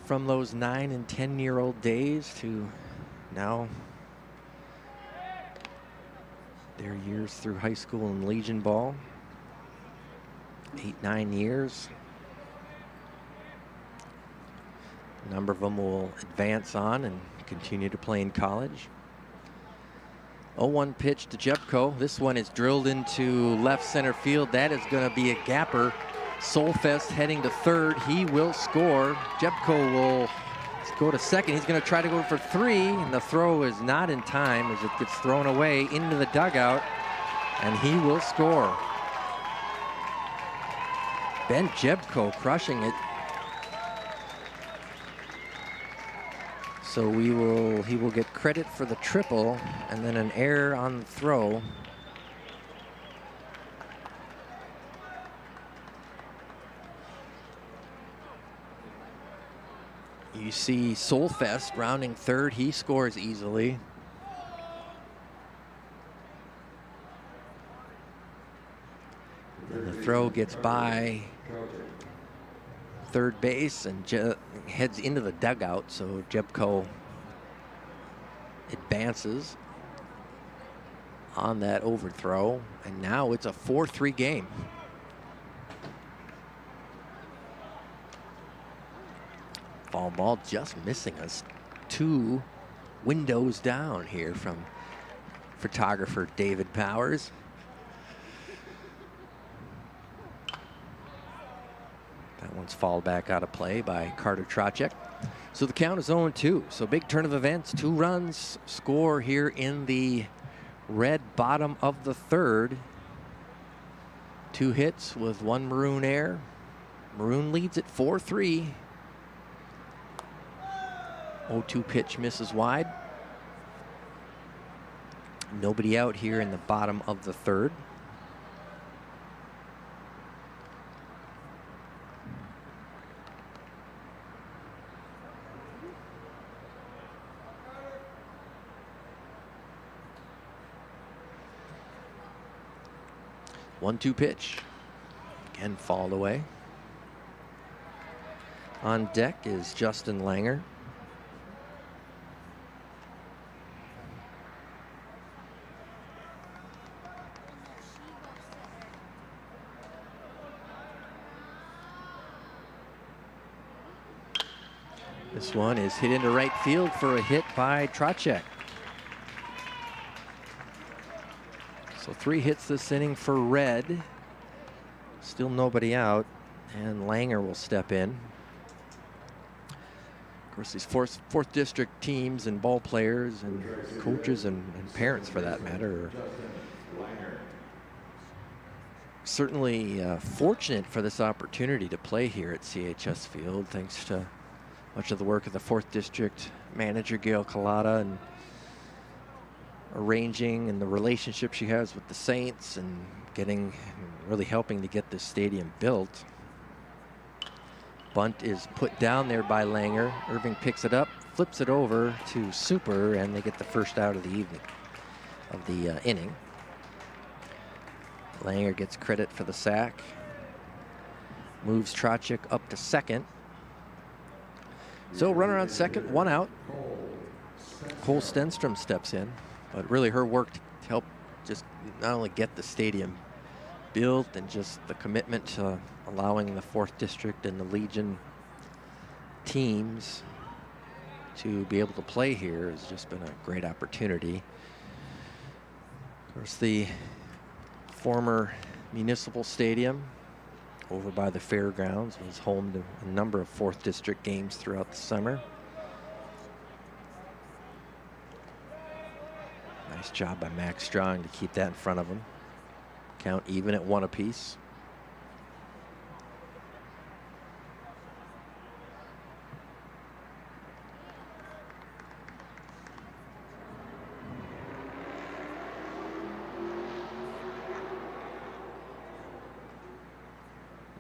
from those 9 and 10-year-old days to now their years through high school and Legion ball. 8-9 years. A number of them will advance on and continue to play in college. 0-1 pitch to Jepko. This one is drilled into left center field. That is going to be a gapper. Solfest heading to third. He will score. Jepko will go to second. He's going to try to go for 3, and the throw is not in time as it gets thrown away into the dugout, and he will score. Ben Jepko crushing it. So he will get credit for the triple and then an error on the throw. You see Solfest rounding third. He scores easily. And the throw gets by third base and heads into the dugout. So Jebko advances on that overthrow. And now it's a 4-3 game. Foul ball just missing us 2 windows down here from photographer David Powers. That one's fouled back out of play by Carter Trocek. So the count is 0-2. So big turn of events. 2 runs score here in the red bottom of the third. 2 hits with 1 Maroon error. Maroon leads at 4-3. 0-2 pitch misses wide. Nobody out here in the bottom of the third. One-two pitch. Again, fouled away. On deck is Justin Langer. This one is hit into right field for a hit by Trocek. So 3 hits this inning for Red. Still nobody out, and Langer will step in. Of course, these fourth district teams and ball players and coaches and parents, for that matter, are certainly fortunate for this opportunity to play here at CHS Field, thanks to much of the work of the 4th District manager, Gail Collada, and arranging and the relationship she has with the Saints and really helping to get this stadium built. Bunt is put down there by Langer. Irving picks it up, flips it over to Super, and they get the first out of the inning. Langer gets credit for the sack. Moves Trocek up to second. So runner on second, 1 out. Cole Stenstrom steps in, but really her work to help just not only get the stadium built and just the commitment to allowing the 4th District and the Legion teams to be able to play here has just been a great opportunity. Of course, the former municipal stadium over by the fairgrounds was home to a number of 4th District games throughout the summer. Nice job by Max Strong to keep that in front of him. Count even at 1 apiece.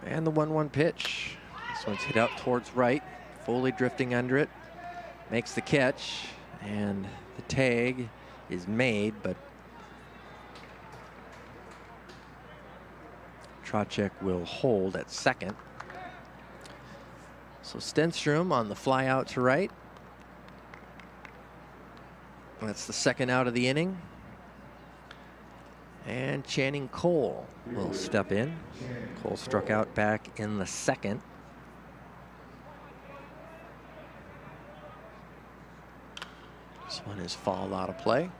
And the 1-1 pitch. This one's hit out towards right. Foley drifting under it. Makes the catch. And the tag is made, but Trocek will hold at second. So Stenstrom on the fly out to right. That's the second out of the inning. And Channing Cole will step in. Cole struck out back in the second. This one is fouled out of play.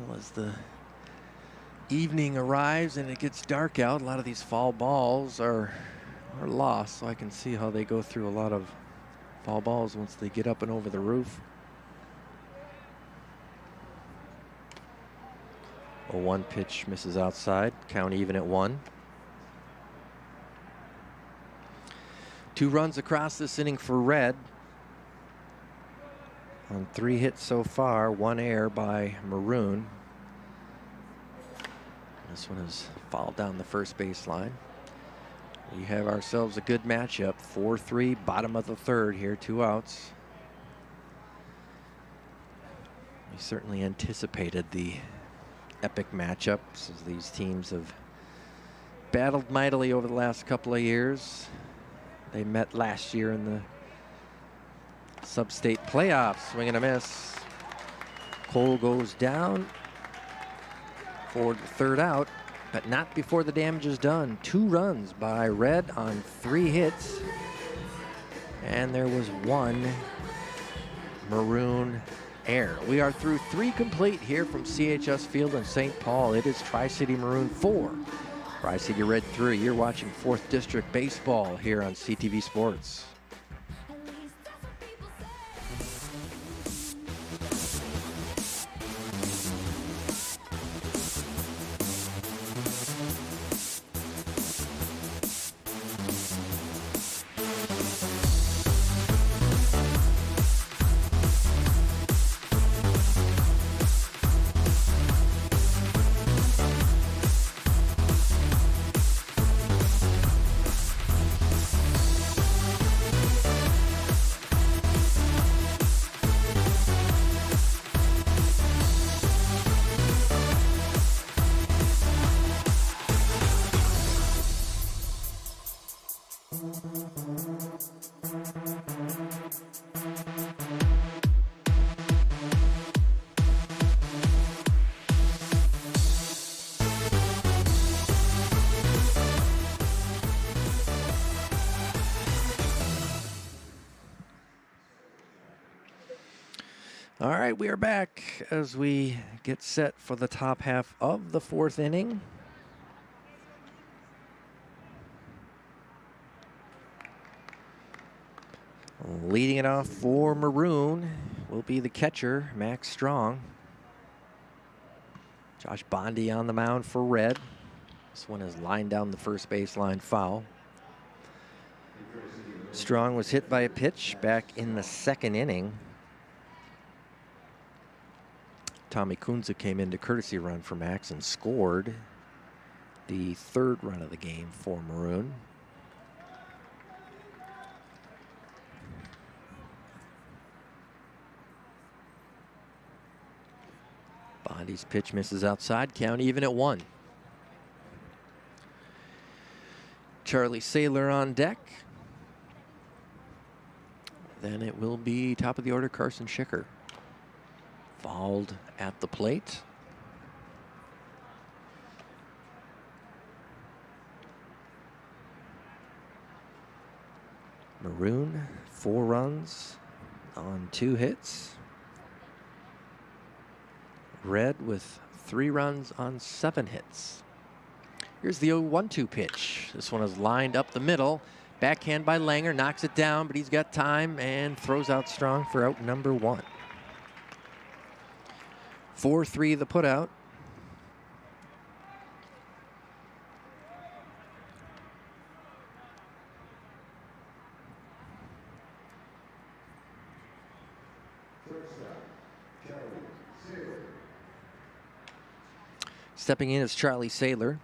Well, as the evening arrives and it gets dark out, a lot of these foul balls are lost, so I can see how they go through a lot of foul balls once they get up and over the roof. A 1 pitch misses outside. Count even at 1. 2 runs across this inning for Red. On 3 hits so far, 1 error by Maroon. This one is fouled down the first baseline. We have ourselves a good matchup. 4-3, bottom of the third here, 2 outs. We certainly anticipated the epic matchups as these teams have battled mightily over the last couple of years. They met last year in the sub-state playoffs. Swing and a miss. Cole goes down for the third out, but not before the damage is done. 2 runs by Red on 3 hits. And there was 1 Maroon error. We are through 3 complete here from CHS Field in St. Paul. It is Tri-City Maroon 4, Tri-City Red 3. You're watching 4th District Baseball here on CTV Sports. All right, we are back as we get set for the top half of the 4th inning. Leading it off for Maroon will be the catcher, Max Strong. Josh Bondi on the mound for Red. This one is lined down the first baseline foul. Strong was hit by a pitch back in the 2nd inning. Tommy Kunze came in to courtesy run for Max and scored the 3rd run of the game for Maroon. Bondi's pitch misses outside, count even at 1. Charlie Saylor on deck. Then it will be top of the order, Carson Schicker. Fouled at the plate. Maroon, 4 runs on 2 hits. Red with 3 runs on 7 hits. Here's the 0-1-2 pitch. This one is lined up the middle. Backhand by Langer, knocks it down, but he's got time and throws out Strong for out number 1. 4-3 the putout. Stepping in is Charlie Saylor.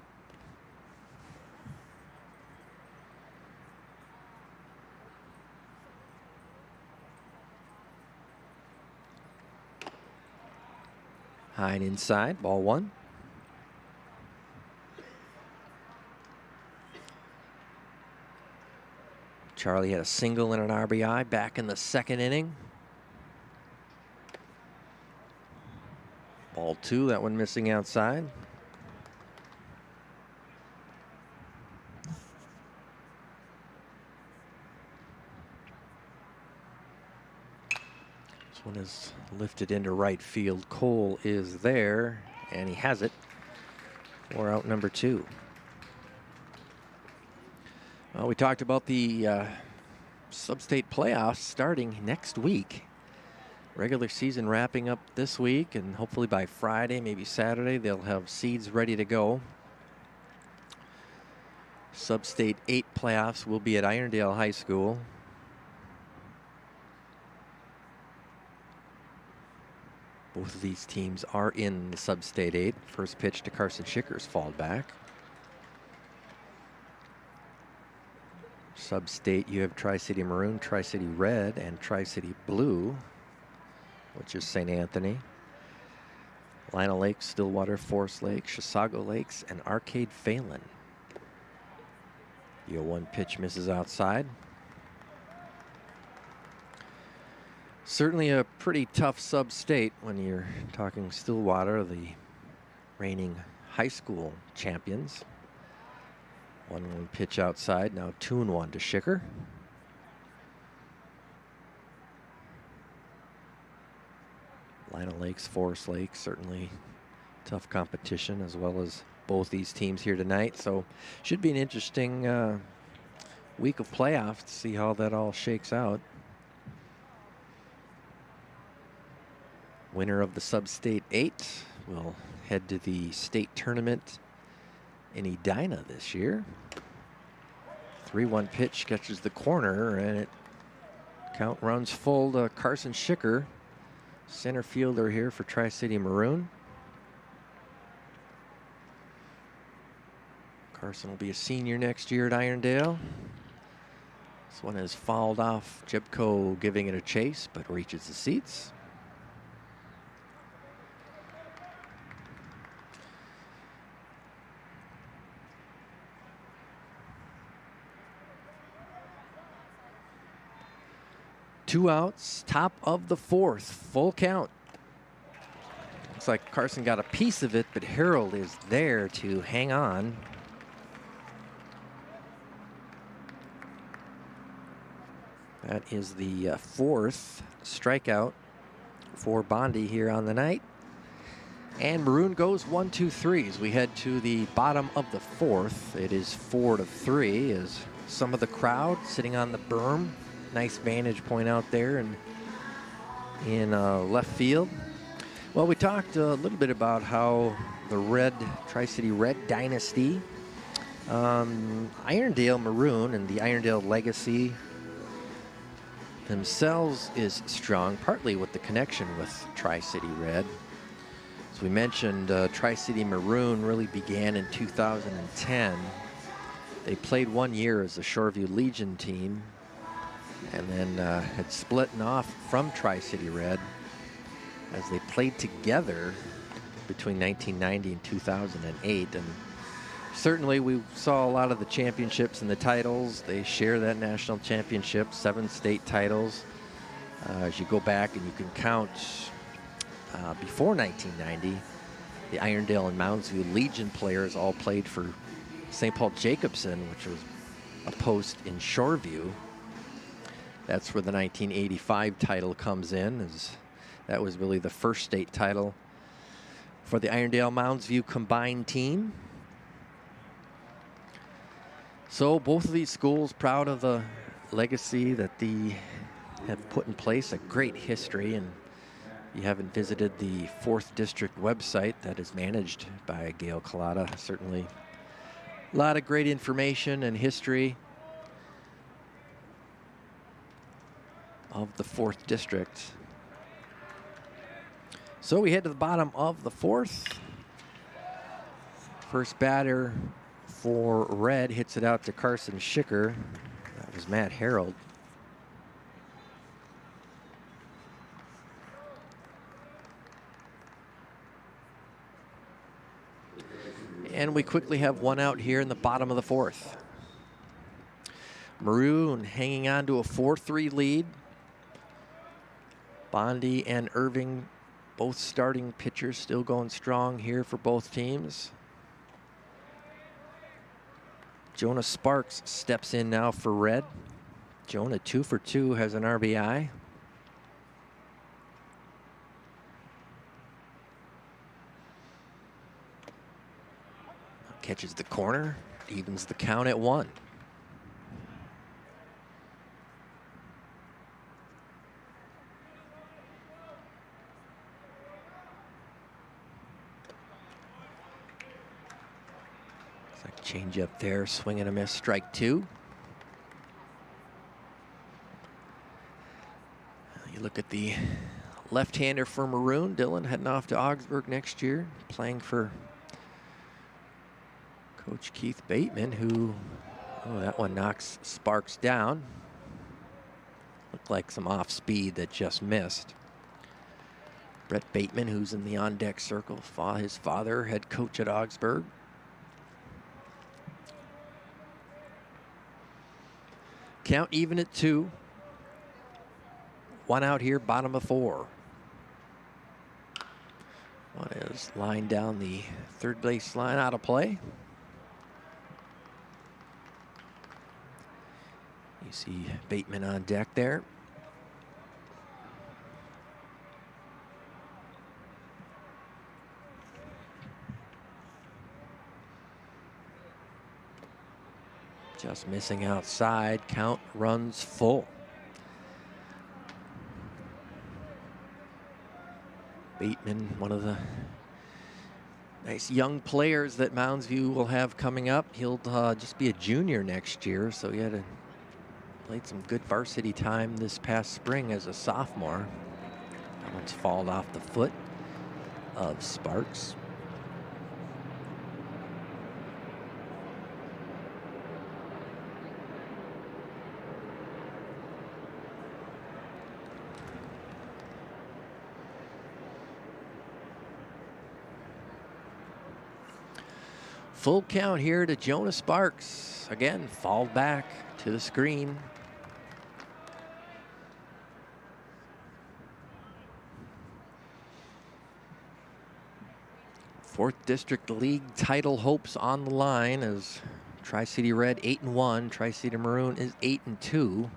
High and inside, ball 1. Charlie had a single and an RBI back in the 2nd inning. Ball 2, that one missing outside. This one is lifted into right field. Cole is there, and he has it for out number 2. Well, we talked about the sub-state playoffs starting next week. Regular season wrapping up this week, and hopefully by Friday, maybe Saturday, they'll have seeds ready to go. Sub-state 8 playoffs will be at Irondale High School. Both of these teams are in the Sub-State 8. First pitch to Carson Schicker's fouled back. Sub-state, you have Tri-City Maroon, Tri-City Red, and Tri-City Blue, which is St. Anthony. Lina Lakes, Stillwater, Forest Lake, Chisago Lakes, and Arcade Phelan. The 0-1 pitch misses outside. Certainly a pretty tough sub-state when you're talking Stillwater, the reigning high school champions. 1-1 pitch outside, now 2-1 to Schicker. Lina Lakes, Forest Lake, certainly tough competition, as well as both these teams here tonight. So should be an interesting week of playoffs to see how that all shakes out. Winner of the Sub-State 8 will head to the state tournament in Edina this year. 3-1 pitch catches the corner, and it count runs full to Carson Schicker, center fielder here for Tri-City Maroon. Carson will be a senior next year at Irondale. This one is fouled off. Jebko giving it a chase, but reaches the seats. Two outs, top of the fourth, full count. Looks like Carson got a piece of it, but Harold is there to hang on. That is the fourth strikeout for Bondi here on the night. And Maroon goes 1-2-3 as we head to the bottom of the fourth. It is 4-3 as some of the crowd sitting on the berm. Nice vantage point out there and in left field. Well, we talked a little bit about how the Tri-City Red dynasty, Irondale Maroon and the Irondale legacy themselves is strong, partly with the connection with Tri-City Red. As we mentioned, Tri-City Maroon really began in 2010. They played 1 year as a Shoreview Legion team, and then had split off from Tri-City Red as they played together between 1990 and 2008. And certainly we saw a lot of the championships and the titles. They share that national championship, 7 state titles. As you go back and you can count before 1990, the Irondale and Moundsview Legion players all played for St. Paul Jacobson, which was a post in Shoreview. That's where the 1985 title comes in, as that was really the first state title for the Irondale-Moundsview combined team. So both of these schools proud of the legacy that they have put in place, a great history. And if you haven't visited the 4th District website that is managed by Gail Collada, certainly a lot of great information and history of the 4th District. So we head to the bottom of the 4th. First batter for Red hits it out to Carson Schicker. That was Matt Harold. And we quickly have one out here in the bottom of the 4th. Maroon hanging on to a 4-3 lead. Bondi and Irving, both starting pitchers, still going strong here for both teams. Jonah Sparks steps in now for Red. Jonah 2 for 2, has an RBI. Catches the corner, evens the count at 1. Change up there, swing and a miss, strike 2. You look at the left-hander for Maroon, Dylan, heading off to Augsburg next year, playing for Coach Keith Bateman, who Oh, that one knocks Sparks down. Looked like some off speed that just missed. Brett Bateman, who's in the on-deck circle, his father, head coach at Augsburg. Count even at 2. 1 out here, bottom of 4. One is lined down the third base line, out of play. You see Bateman on deck there. Just missing outside. Count runs full. Bateman, one of the nice young players that Mounds View will have coming up. He'll just be a junior next year, so he played some good varsity time this past spring as a sophomore. That one's fallen off the foot of Sparks. Full count here to Jonah Sparks. Again, fall back to the screen. Fourth District League title hopes on the line as Tri-City Red 8-1. Tri-City Maroon is 8-2.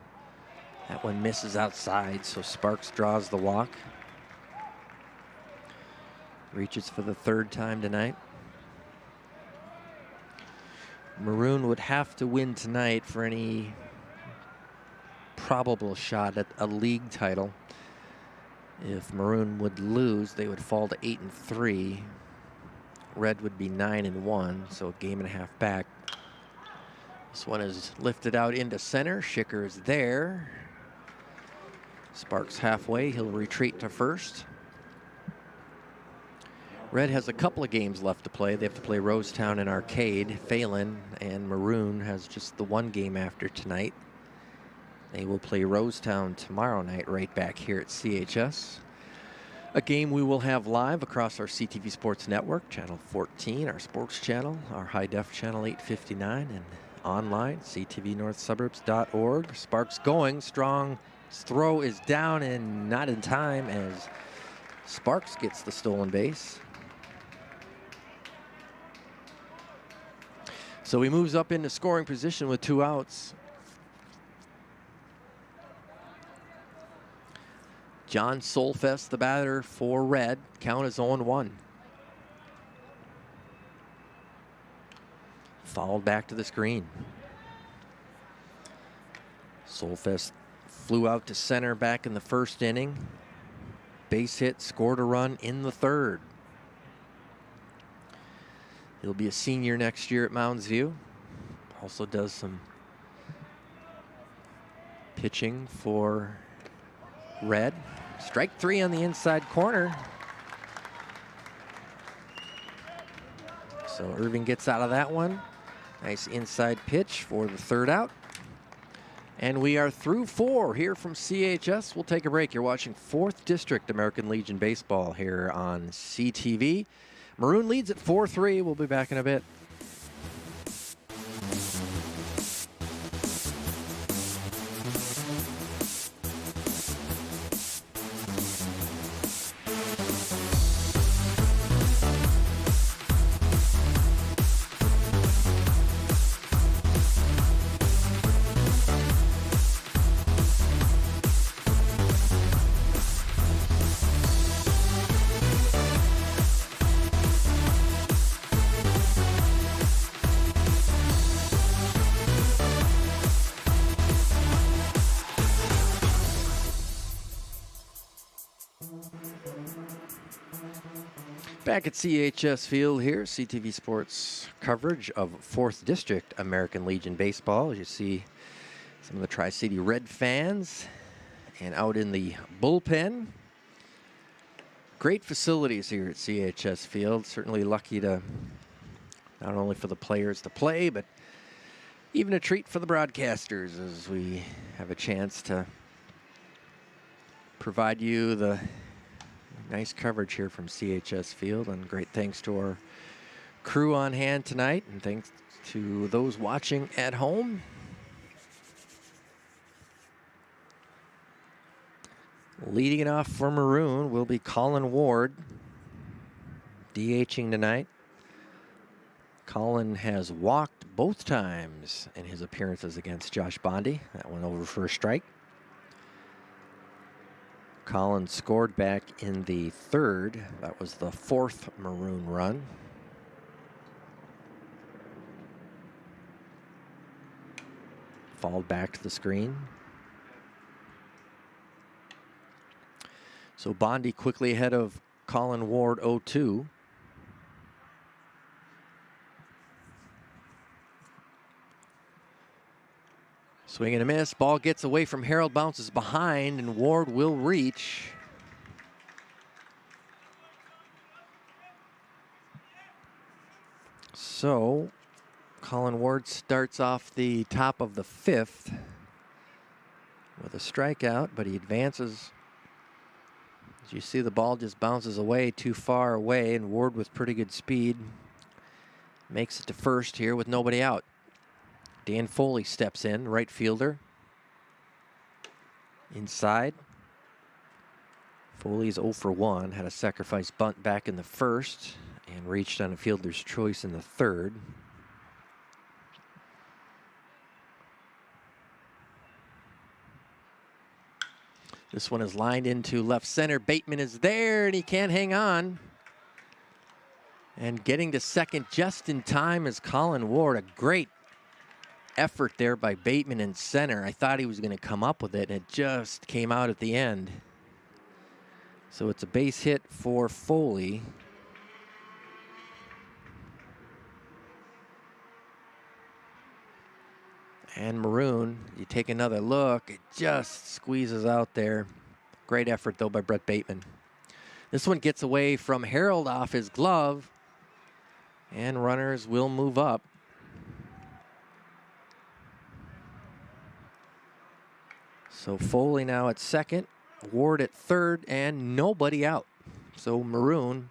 That one misses outside, so Sparks draws the walk. Reaches for the 3rd time tonight. Maroon would have to win tonight for any probable shot at a league title. If Maroon would lose, they would fall to 8-3. Red would be 9-1, so a game and a half back. This one is lifted out into center. Schicker is there. Sparks halfway. He'll retreat to first. Red has a couple of games left to play. They have to play Rosetown and Arcade. Phelan and Maroon has just the one game after tonight. They will play Rosetown tomorrow night right back here at CHS. A game we will have live across our CTV Sports Network, Channel 14, our sports channel, our high-def channel 859, and online, ctvnorthsuburbs.org. Sparks going strong. His throw is down and not in time as Sparks gets the stolen base. So he moves up into scoring position with 2 outs. John Solfest, the batter for Red. Count is 0-1. Fouled back to the screen. Solfest flew out to center back in the 1st inning. Base hit, scored a run in the 3rd. He'll be a senior next year at Mounds View. Also does some pitching for Red. Strike 3 on the inside corner. So Irving gets out of that one. Nice inside pitch for the 3rd out. And we are through 4 here from CHS. We'll take a break. You're watching 4th District American Legion Baseball here on CTV. Maroon leads at 4-3. We'll be back in a bit. Back at CHS Field here, CTV Sports coverage of 4th District American Legion Baseball. As you see some of the Tri-City Red fans and out in the bullpen. Great facilities here at CHS Field. Certainly lucky to, not only for the players to play, but Even a treat for the broadcasters as we have a chance to provide you the nice coverage here from CHS Field. And great thanks to our crew on hand tonight, and thanks to those watching at home. Leading it off for Maroon will be Colin Ward, DHing tonight. Colin has walked both times in his appearances against Josh Bondi. That went over for a strike. Colin scored back in the third. That was the fourth Maroon run. Fouled back to the screen. So Bondi quickly ahead of Colin Ward 0-2. Swing and a miss. Ball gets away from Harold, bounces behind, and Ward will reach. So Colin Ward starts off the top of the fifth with a strikeout, but he advances. As you see, the ball just bounces away too far away, and Ward with pretty good speed makes it to first here with nobody out. Dan Foley steps in, right fielder. Inside. Foley's 0 for 1, had a sacrifice bunt back in the first and reached on a fielder's choice in the third. This one is lined into left center. Bateman is there, and he can't hang on. And getting to second just in time is Colin Ward. A great effort there by Bateman in center. I thought he was going to come up with it, and it just came out at the end. So it's a base hit for Foley. And Maroon, you take another look, it just squeezes out there. Great effort, though, by Brett Bateman. This one gets away from Harold off his glove, and runners will move up. So Foley now at second, Ward at third, and nobody out. So Maroon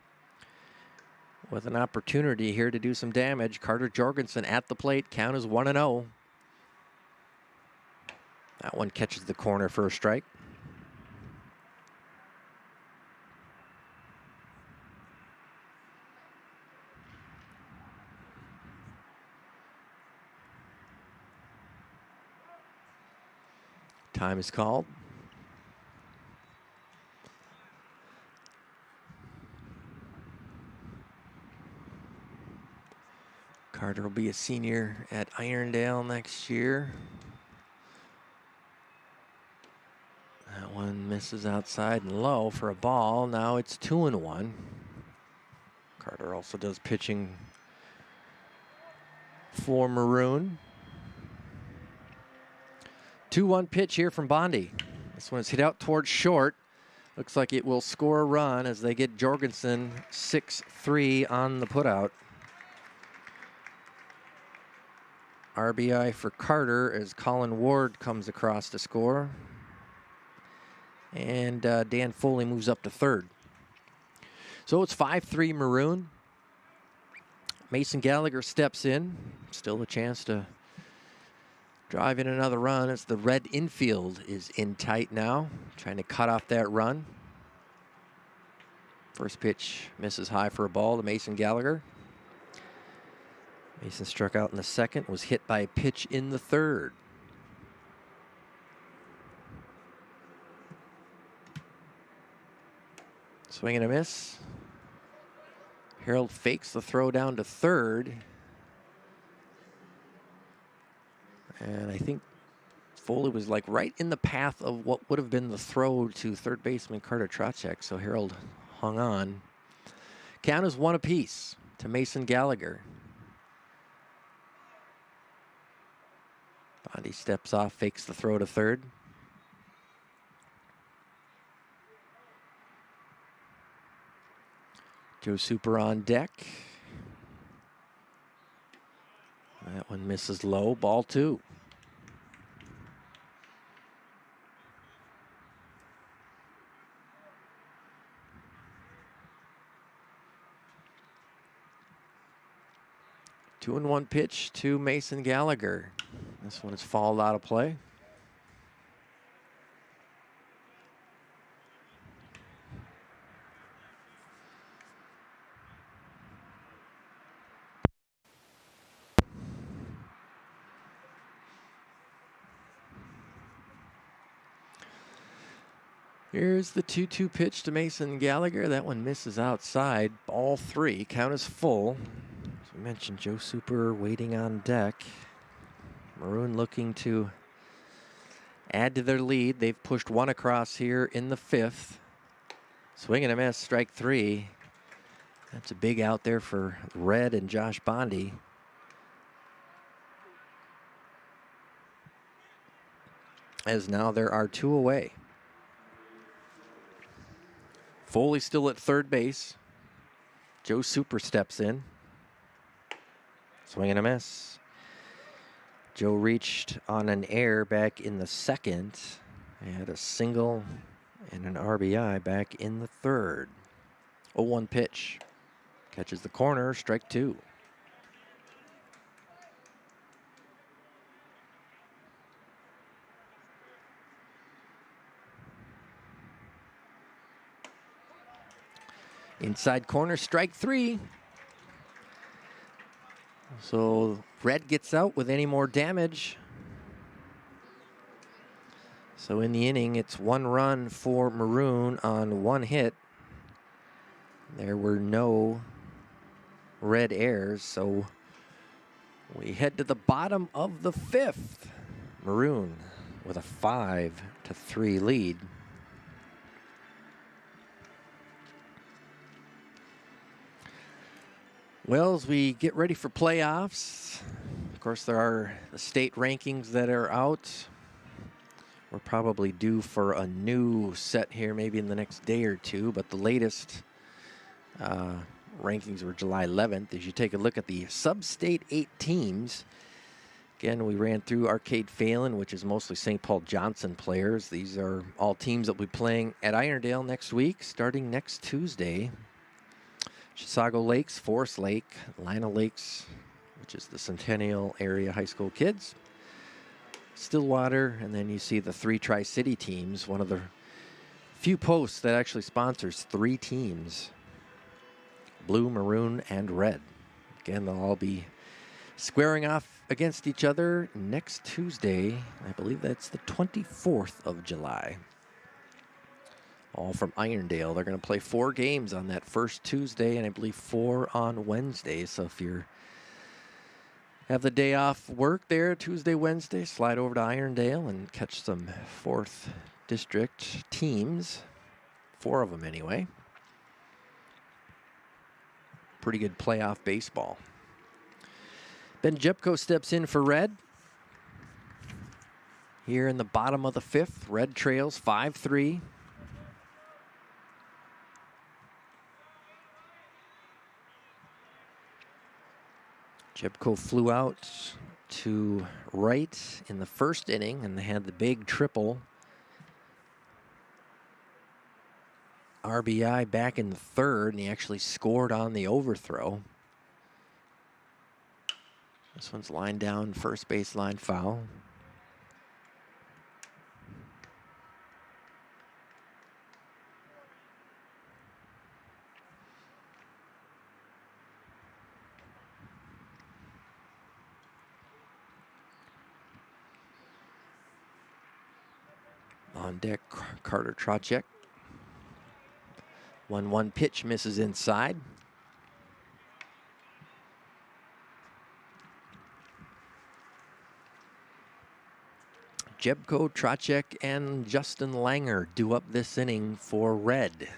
with an opportunity here to do some damage. Carter Jorgensen at the plate, count is 1-0. That one catches the corner for a strike. Time is called. Carter will be a senior at Irondale next year. That one misses outside and low for a ball. Now it's 2-1. Carter also does pitching for Maroon. 2-1 pitch here from Bondi. This one's hit out towards short. Looks like it will score a run as they get Jorgensen 6-3 on the putout. RBI for Carter as Colin Ward comes across to score. And Dan Foley moves up to third. So it's 5-3 Maroon. Mason Gallagher steps in. Still a chance to drive in another run as the red infield is in tight now. Trying to cut off that run. First pitch misses high for a ball to Mason Gallagher. Mason struck out in the second, was hit by a pitch in the third. Swing and a miss. Harold fakes the throw down to third. And I think Foley was like right in the path of what would have been the throw to third baseman Carter Trocek. So Harold hung on. Count is 1 apiece to Mason Gallagher. Bondi steps off, fakes the throw to third. Joe Super on deck. That one misses low, ball 2. Two and 1 pitch to Mason Gallagher. This one is fouled out of play. Here's the 2-2 pitch to Mason Gallagher. That one misses outside. Ball 3. Count is full. As we mentioned, Joe Super waiting on deck. Maroon looking to add to their lead. They've pushed one across here in the 5th. Swing and a miss, strike 3. That's a big out there for Red and Josh Bondi. As now there are 2 away. Foley still at third base. Joe Super steps in. Swing and a miss. Joe reached on an error back in the 2nd. He had a single and an RBI back in the 3rd. 0-1 pitch. Catches the corner, strike 2. Inside corner, strike 3. So Red gets out with any more damage. So in the inning, it's 1 run for Maroon on 1 hit. There were no Red errors, so we head to the bottom of the 5th. Maroon with a 5-3 lead. Well, as we get ready for playoffs, of course, there are the state rankings that are out. We're probably due for a new set here maybe in the next day or 2, but the latest rankings were July 11th. As you take a look at the sub-state 8 teams, again, we ran through Arcade Phelan, which is mostly St. Paul Johnson players. These are all teams that will be playing at Irondale next week, starting next Tuesday. Chisago Lakes, Forest Lake, Lina Lakes, which is the Centennial area high school kids, Stillwater, and then you see the 3 Tri-City teams, one of the few posts that actually sponsors 3 teams, Blue, Maroon, and Red. Again, they'll all be squaring off against each other next Tuesday. I believe that's the 24th of July. All from Irondale. They're going to play 4 games on that first Tuesday, and I believe 4 on Wednesday. So if you have the day off work there, Tuesday, Wednesday, slide over to Irondale and catch some 4th district teams. 4 of them anyway. Pretty good playoff baseball. Ben Jepko steps in for Red. Here in the bottom of the 5th, Red trails 5-3. Jepko flew out to right in the 1st inning, and they had the big triple RBI back in the 3rd, and he actually scored on the overthrow. This one's lined down, first baseline foul. On deck, Carter Trocek. 1-1 pitch misses inside. Jebko, Trocek, and Justin Langer do up this inning for Red.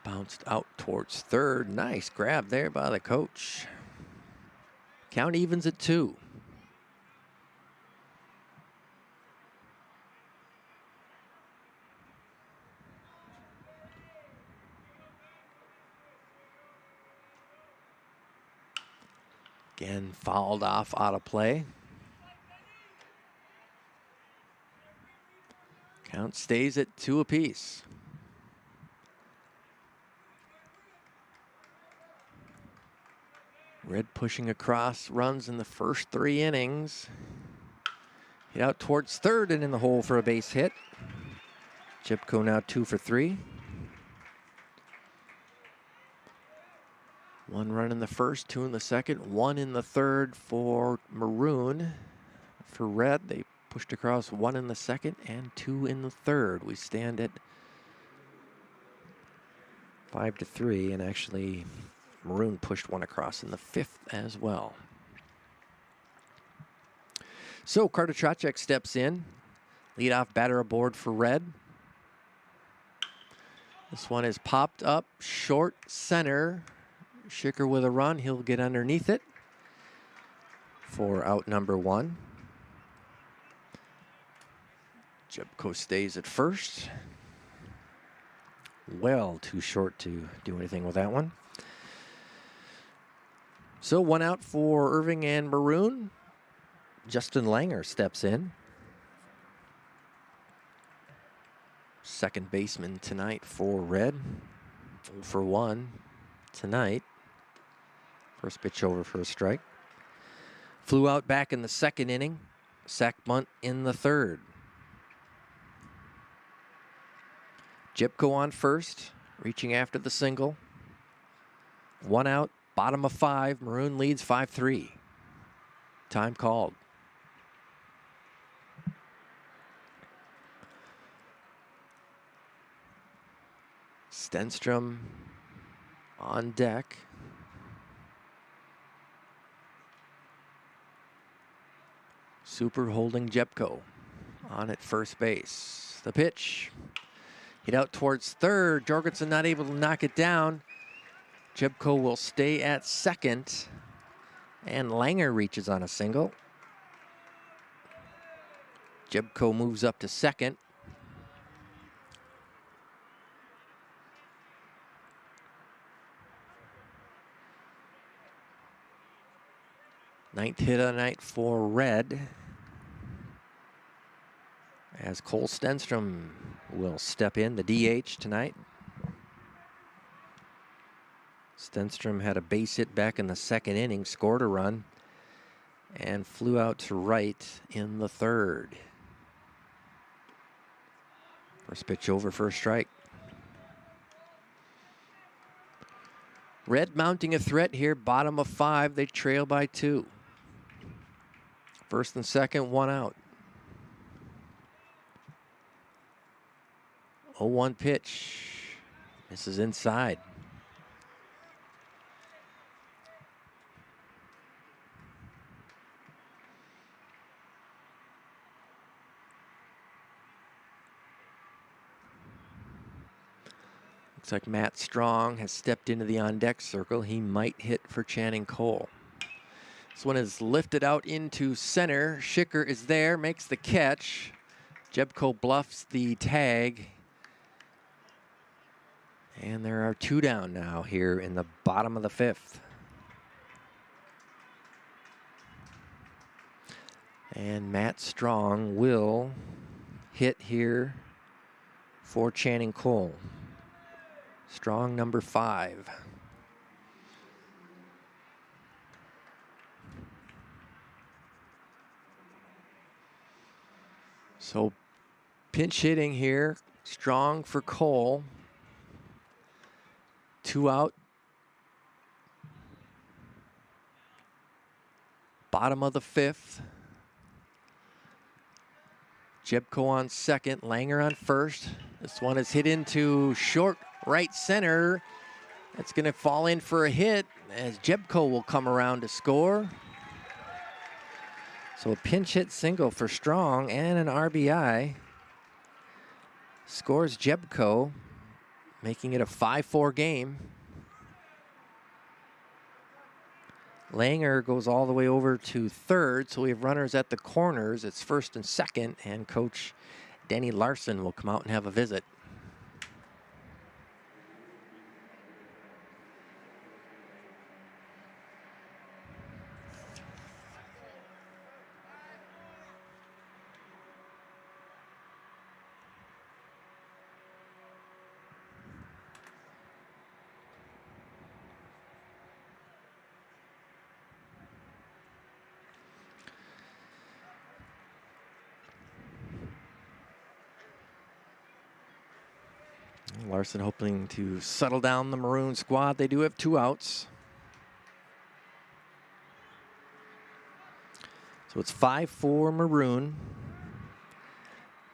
Bounced out towards 3rd. Nice grab there by the coach. Count evens at 2. Again, fouled off out of play. Count stays at 2 apiece. Red pushing across runs in the first 3 innings. Hit out towards third and in the hole for a base hit. Jepko now 2 for 3. 1 run in the first, 2 in the second, 1 in the third for Maroon. For Red, they pushed across 1 in the second and 2 in the third. We stand at 5-3, and actually Maroon pushed 1 across in the 5th as well. So Carter Trocek steps in. Leadoff batter aboard for Red. This one is popped up short center. Schicker with a run. He'll get underneath it for out number 1. Jepko stays at first. Well, too short to do anything with that one. So 1 out for Irving and Maroon. Justin Langer steps in. Second baseman tonight for Red. 0 for 1 tonight. First pitch over for a strike. Flew out back in the second inning. Sack bunt in the third. Jepko on first, reaching after the single. 1 out, bottom of 5. Maroon leads 5-3. Time called. Stenstrom on deck. Super holding Jepko on at first base. The pitch. Hit out towards third. Jorgensen not able to knock it down. Jepko will stay at second. And Langer reaches on a single. Jepko moves up to second. Ninth hit of the night for Red, as Cole Stenstrom will step in, the DH tonight. Stenstrom had a base hit back in the second inning, scored a run, and flew out to right in the third. First pitch over for a strike. Red mounting a threat here, bottom of 5. They trail by 2. First and second, 1 out. 0-1 pitch. Misses inside. Looks like Matt Strong has stepped into the on-deck circle. He might hit for Channing Cole. This one is lifted out into center. Schicker is there, makes the catch. Jepko bluffs the tag. And there are 2 down now here in the bottom of the 5th. And Matt Strong will hit here for Channing Cole. Strong number 5. So pinch hitting here. Strong for Cole. 2 out. Bottom of the 5th. Jepko on second. Langer on first. This one is hit into short right center. It's going to fall in for a hit as Jepko will come around to score. So a pinch hit single for Strong and an RBI. Scores Jepko, making it a 5-4 game. Langer goes all the way over to third, so we have runners at the corners. It's first and second, and Coach Denny Larson will come out and have a visit. Larson hoping to settle down the Maroon squad. They do have 2 outs. So it's 5-4 Maroon.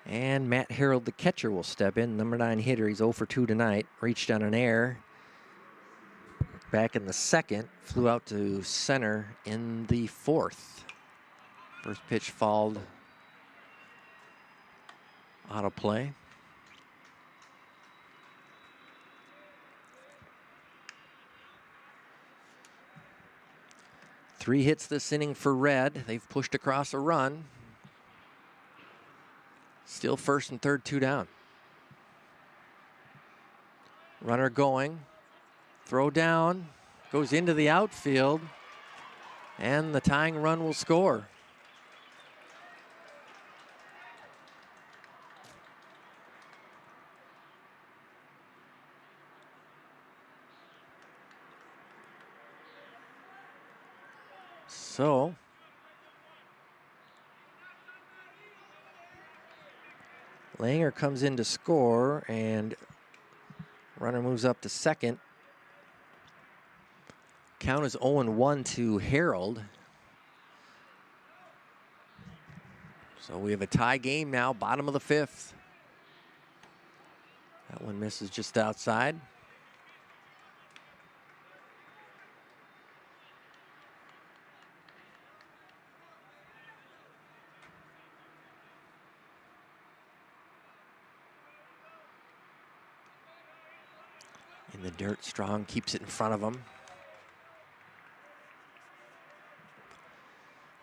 And Matt Harold, the catcher, will step in. Number 9 hitter. He's 0 for 2 tonight. Reached on an error back in the 2nd. Flew out to center in the 4th. First pitch fouled out of play. Three hits this inning for Red. They've pushed across a run. Still first and third, 2 down. Runner going. Throw down. Goes into the outfield. And the tying run will score. So, Langer comes in to score, and runner moves up to second. Count is 0-1 to Harold. So we have a tie game now, bottom of the 5th. That one misses just outside. In the dirt, Strong keeps it in front of him.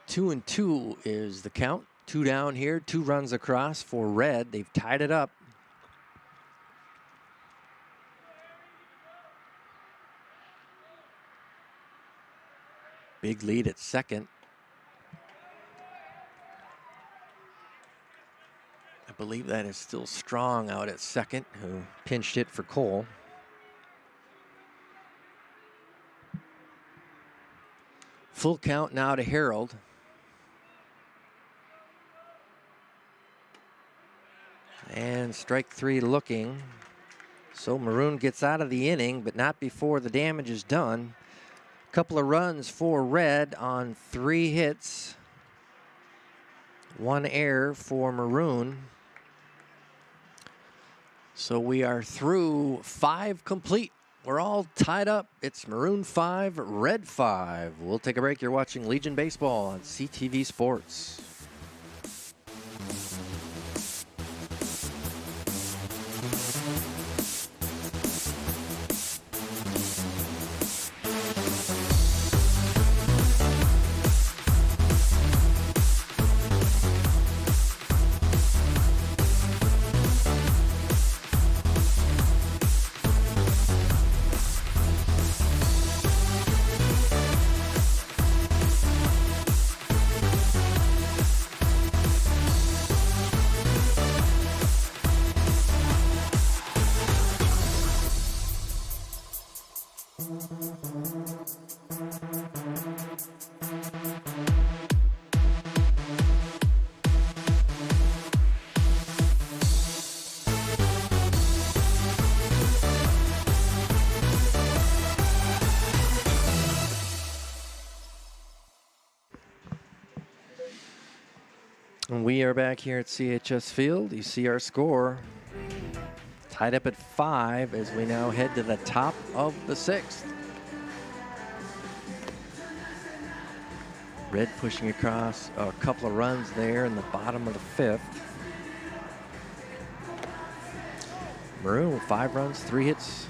2-2 is the count. 2 down here, 2 runs across for Red. They've tied it up. Big lead at second. I believe that is still Strong out at second, who pinched it for Cole. Full count now to Harold. And strike 3 looking. So Maroon gets out of the inning, but not before the damage is done. Couple of runs for Red on 3 hits. 1 error for Maroon. So we are through 5 complete. We're all tied up. It's Maroon 5, Red 5. We'll take a break. You're watching Legion Baseball on CTV Sports. And we are back here at CHS Field. You see our score. Tied up at 5 as we now head to the top of the 6th. Red pushing across a couple of runs there in the bottom of the 5th. Maroon with 5 runs, 3 hits,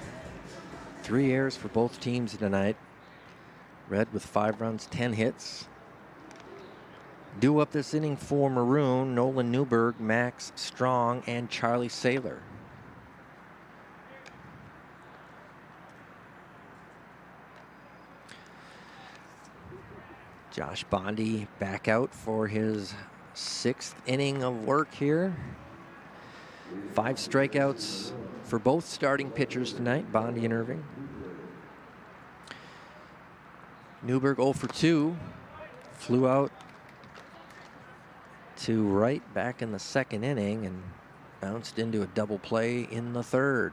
3 errors for both teams tonight. Red with 5 runs, 10 hits. Due up this inning for Maroon, Nolan Newberg, Max Strong, and Charlie Saylor. Josh Bondy back out for his 6th inning of work here. 5 strikeouts for both starting pitchers tonight, Bondy and Irving. Newberg 0 for 2, flew out to right back in the 2nd inning and bounced into a double play in the 3rd.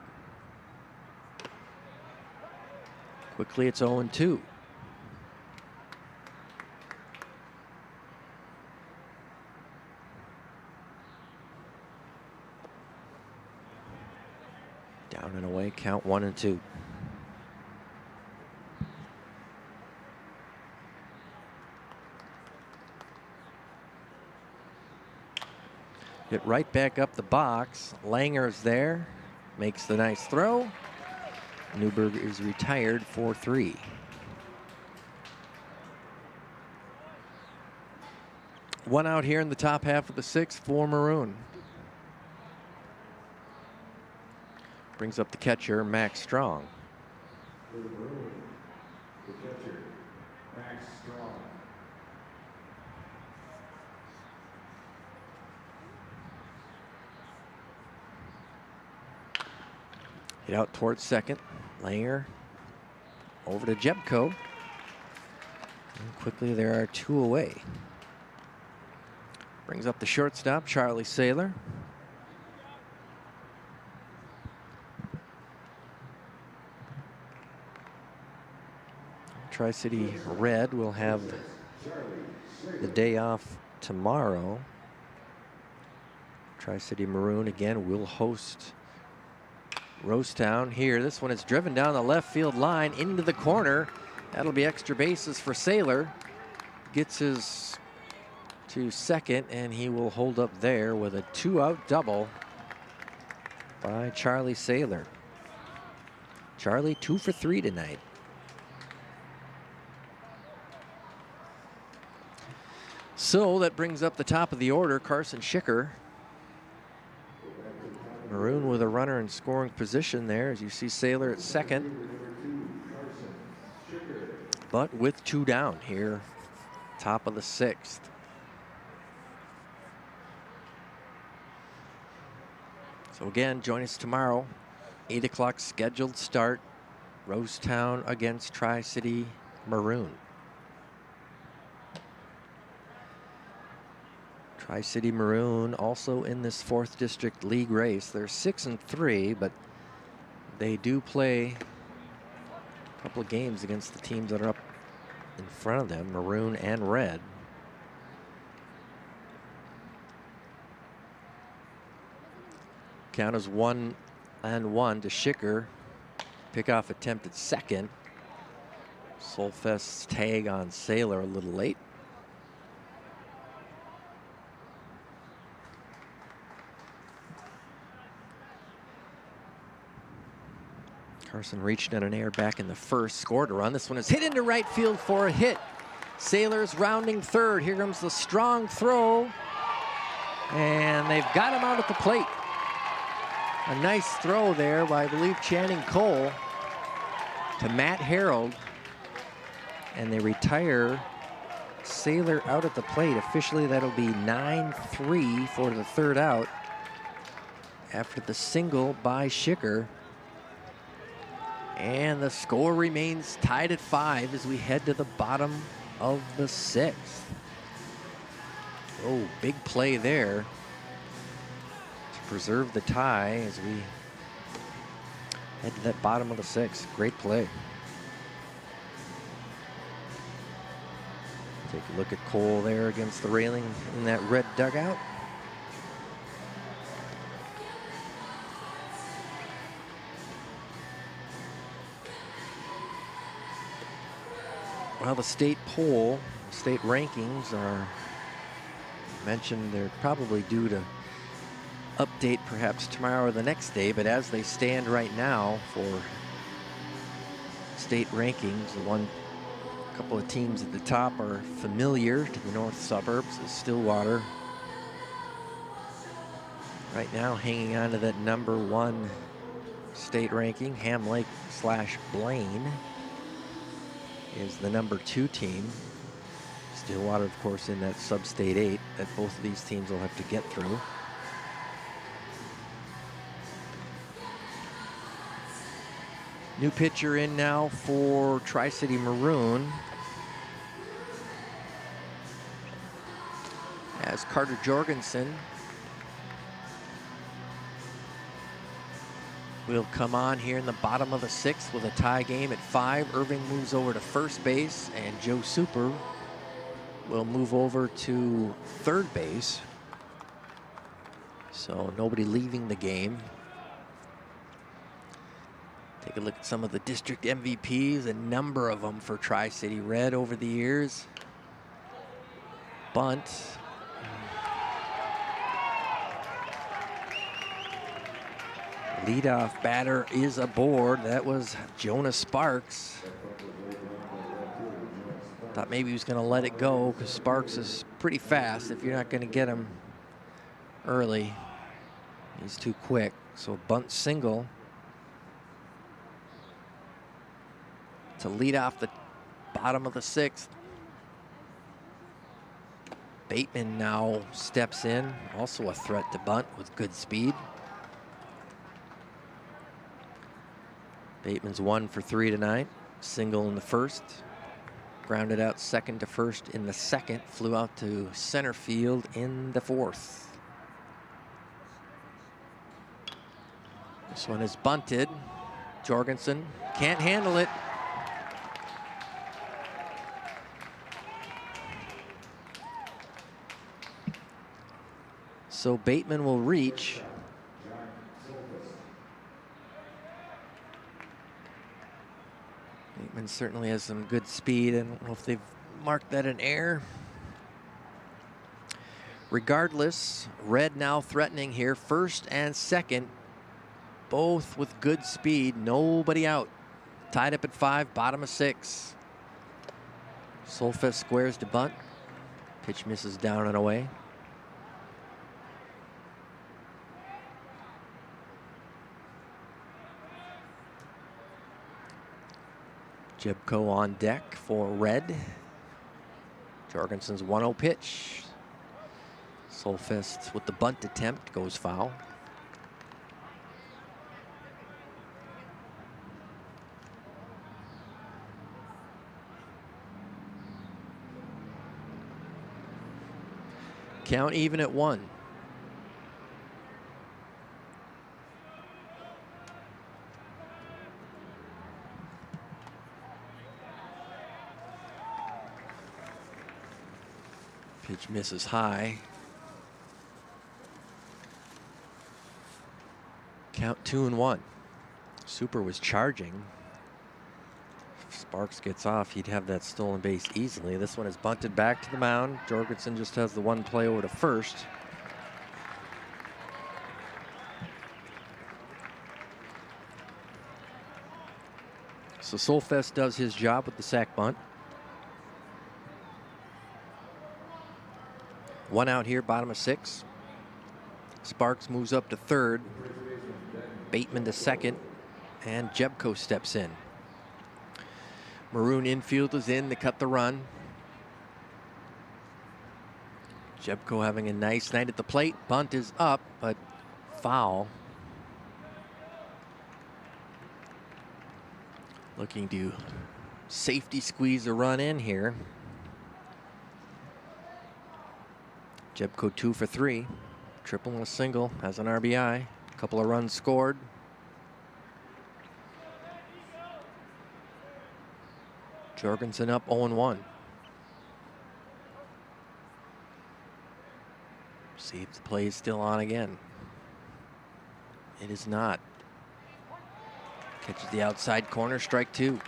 Quickly, it's 0-2. Down and away, count 1-2. Get right back up the box. Langer's there, makes the nice throw. Newberg is retired for 3. One out here in the top half of the 6th for Maroon. Brings up the catcher, Max Strong. For Maroon, the catcher, Max Strong. Hit out towards second. Langer over to Jebko. And quickly there are 2 away. Brings up the shortstop, Charlie Saylor. Tri-City Red will have the day off tomorrow. Tri-City Maroon again will host Rosetown here. This one is driven down the left field line into the corner. That'll be extra bases for Saylor. Gets his to second, and he will hold up there with a 2-out double by Charlie Saylor. Charlie 2 for 3 tonight. So that brings up the top of the order, Carson Schicker. Maroon with a runner in scoring position there, as you see Saylor at second. But with 2 down here, top of the 6th. So again, join us tomorrow, 8 o'clock scheduled start. Rosetown against Tri-City Maroon. Tri-City Maroon also in this 4th District League race. They're 6-3, but they do play a couple of games against the teams that are up in front of them, Maroon and Red. Count is 1-1 to Schicker. Pickoff attempt at second. Solfest's tag on Saylor a little late. Carson reached on an air back in the 1st, scored a run. This one is hit into right field for a hit. Saylor's rounding third. Here comes the strong throw. And they've got him out at the plate. A nice throw there by, I believe, Channing Cole to Matt Harold. And they retire Saylor out at the plate. Officially, that'll be 9-3 for the 3rd out after the single by Schicker. And the score remains tied at 5 as we head to the bottom of the 6th. Oh, big play there to preserve the tie as we head to that bottom of the 6th. Great play. Take a look at Cole there against the railing in that red dugout. Well, the state poll, state rankings are mentioned. They're probably due to update perhaps tomorrow or the next day, but as they stand right now for state rankings, the couple of teams at the top are familiar to the north suburbs of Stillwater. Right now hanging on to that number 1 state ranking. Ham Lake / Blaine is the number 2 team. Stillwater, of course, in that sub-state 8 that both of these teams will have to get through. New pitcher in now for Tri-City Maroon, as Carter Jorgensen will come on here in the bottom of the 6th with a tie game at 5. Irving moves over to first base, and Joe Super will move over to third base. So nobody leaving the game. Take a look at some of the district MVPs, a number of them for Tri-City Red over the years. Bunt. Leadoff batter is aboard. That was Jonas Sparks. Thought maybe he was going to let it go because Sparks is pretty fast. If you're not going to get him early, he's too quick. So bunt single to lead off the bottom of the 6th. Bateman now steps in, also a threat to bunt with good speed. Bateman's 1 for 3 tonight. Single in the first. Grounded out second to first in the second. Flew out to center field in the 4th. This one is bunted. Jorgensen can't handle it. So Bateman will reach. Bateman certainly has some good speed. I don't know if they've marked that an error. Regardless, Red now threatening here. First and second, both with good speed. Nobody out. Tied up at 5, bottom of 6. Solfest squares to bunt. Pitch misses down and away. Jebko on deck for Red. Jorgensen's 1-0 pitch. Solfest with the bunt attempt goes foul. Count even at 1. Pitch misses high. Count 2-1. Super was charging. If Sparks gets off, he'd have that stolen base easily. This one is bunted back to the mound. Jorgensen just has the one play over to first. So Solfest does his job with the sac bunt. 1 out here, bottom of 6. Sparks moves up to third. Bateman to second. And Jebko steps in. Maroon infield is in to cut the run. Jebko having a nice night at the plate. Bunt is up, but foul. Looking to safety squeeze a run in here. Jebko 2 for 3. Triple and a single, has an RBI. A couple of runs scored. Jorgensen up 0-1. See if the play is still on again. It is not. Catches the outside corner, strike 2.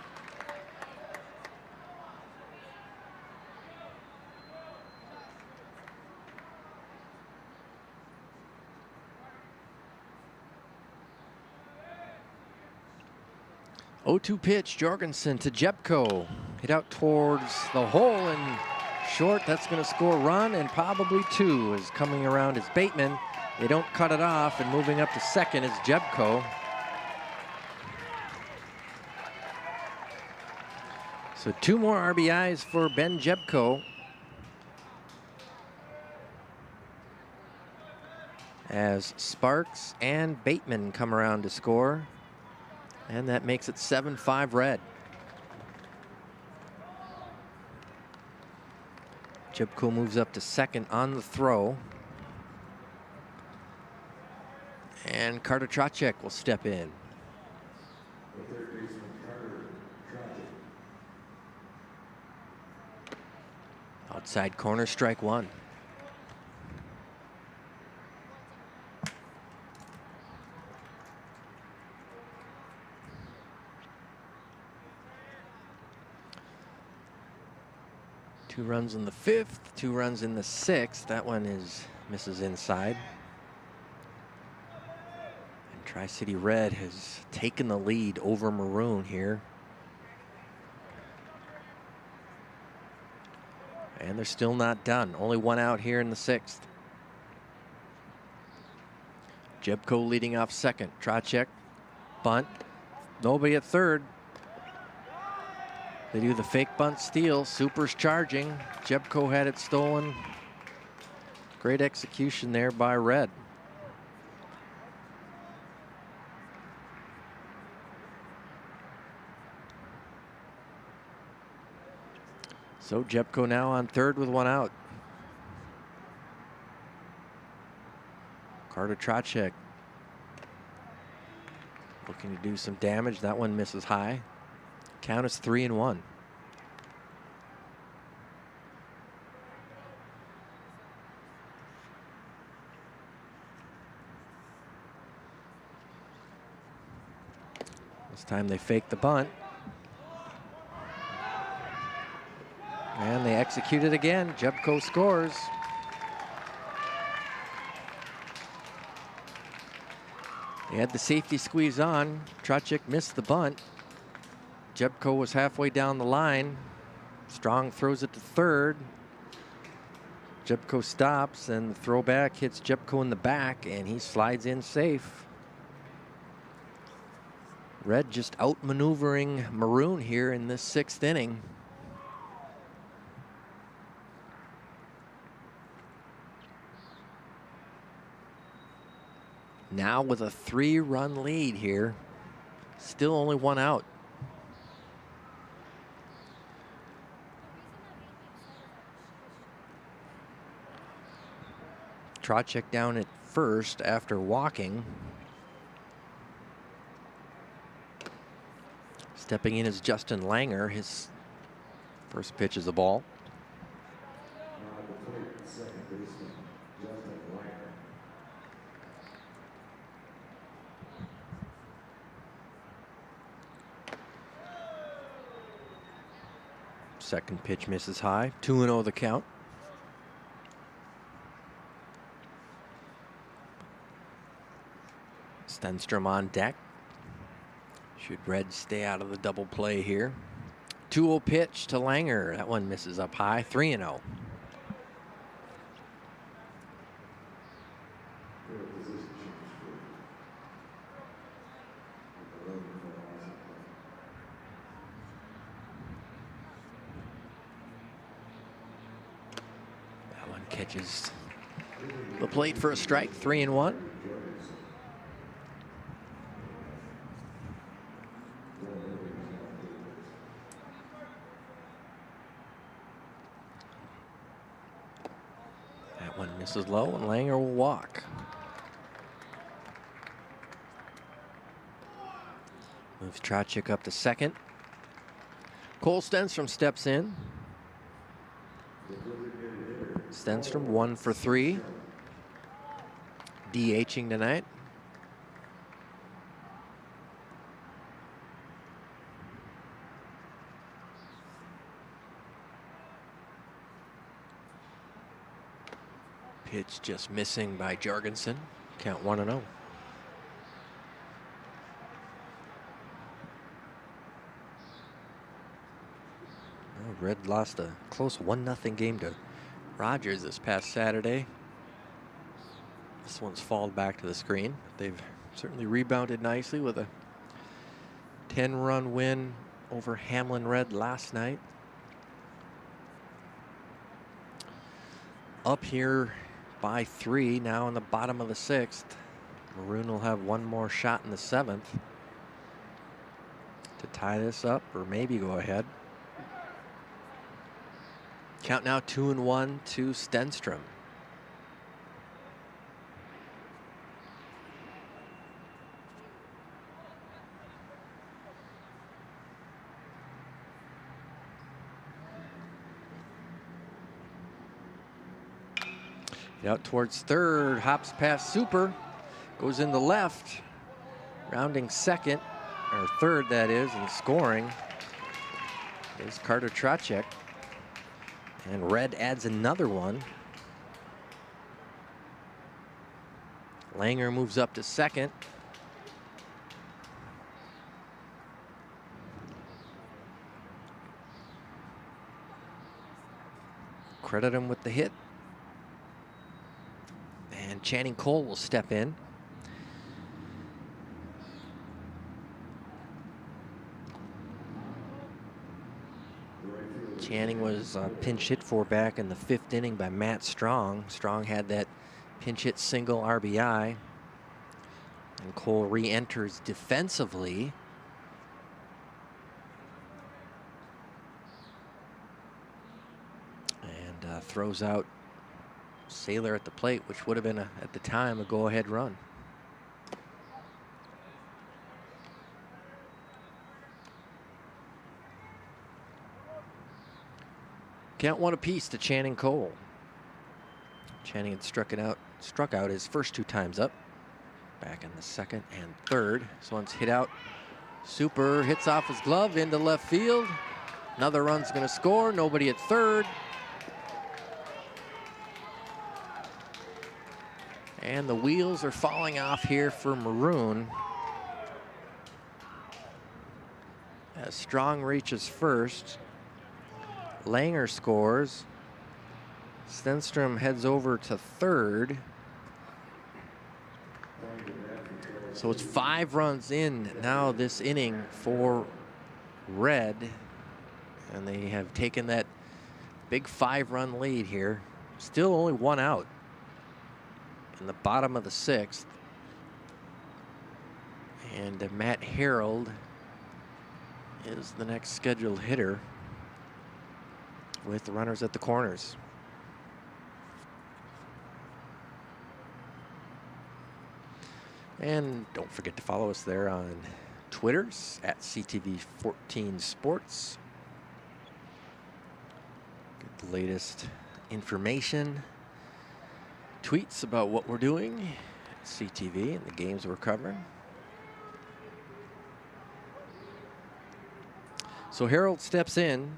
Oh-2 pitch, Jorgensen to Jebko. Hit out towards the hole and short. That's going to score a run, and probably 2 is coming around as Bateman. They don't cut it off, and moving up to second is Jebko. So 2 more RBIs for Ben Jebko. As Sparks and Bateman come around to score. And that makes it 7-5 Red. Jebko moves up to second on the throw. And Carter Tracek will step in. Outside corner, strike one. Two runs in the fifth, 2 runs in the sixth. That one misses inside. And Tri-City Red has taken the lead over Maroon here. And they're still not done. Only 1 out here in the sixth. Jebko leading off second. Trocek, bunt. Nobody at third. They do the fake bunt steal. Super's charging. Jebko had it stolen. Great execution there by Red. So Jebko now on third with 1 out. Carter Trocek looking to do some damage. That one misses high. Count is 3-1. This time they fake the bunt. And they execute it again. Jebko scores. They had the safety squeeze on. Trocek missed the bunt. Jebko was halfway down the line. Strong throws it to third. Jebko stops, and the throwback hits Jebko in the back, and he slides in safe. Red just outmaneuvering Maroon here in this 6th inning. Now with a 3-run lead here. Still only 1 out. Trocek down at first after walking. Stepping in is Justin Langer. His first pitch is a ball. Second baseman, Justin Gallagher. Second pitch misses high. 2-0 the count. Stenstrom on deck. Should Red stay out of the double play here. 2-0 pitch to Langer. That one misses up high. 3-0. That one catches the plate for a strike. 3-1. Misses low, and Langer will walk. Moves Trocek up to second. Cole Stenstrom steps in. Stenstrom 1 for 3. DHing tonight. Pitch just missing by Jorgensen. Count 1-0. Red lost a close 1-0 game to Rogers this past Saturday. This one's fallen back to the screen. They've certainly rebounded nicely with a 10-run win over Hamlin Red last night. Up here by 3 now in the bottom of the 6th. Maroon will have one more shot in the 7th to tie this up or maybe go ahead. Count now 2-1 to Stenstrom. Out towards third, hops past Super, goes in the left, rounding second, or third that is, and scoring is Carter Trachek. And Red adds another one. Langer moves up to second. Credit him with the hit. And Channing Cole will step in. Channing was pinch hit for back in the 5th inning by Matt Strong. Strong had that pinch hit single RBI. And Cole re-enters defensively. And throws out Saylor at the plate, which would have been, at the time, a go-ahead run. Count one apiece to Channing Cole. Channing had struck out his first 2 times up, back in the 2nd and 3rd. This one's hit out. Super hits off his glove into left field. Another run's going to score. Nobody at 3rd. And the wheels are falling off here for Maroon. As Strong reaches first. Langer scores. Stenstrom heads over to 3rd. So it's 5 runs in now this inning for Red. And they have taken that big 5-run lead here. Still only 1 out in the bottom of the 6th. And Matt Harold is the next scheduled hitter, with the runners at the corners. And don't forget to follow us there on Twitters at CTV14 Sports. Get the latest information, tweets about what we're doing at CTV and the games we're covering. So Harold steps in.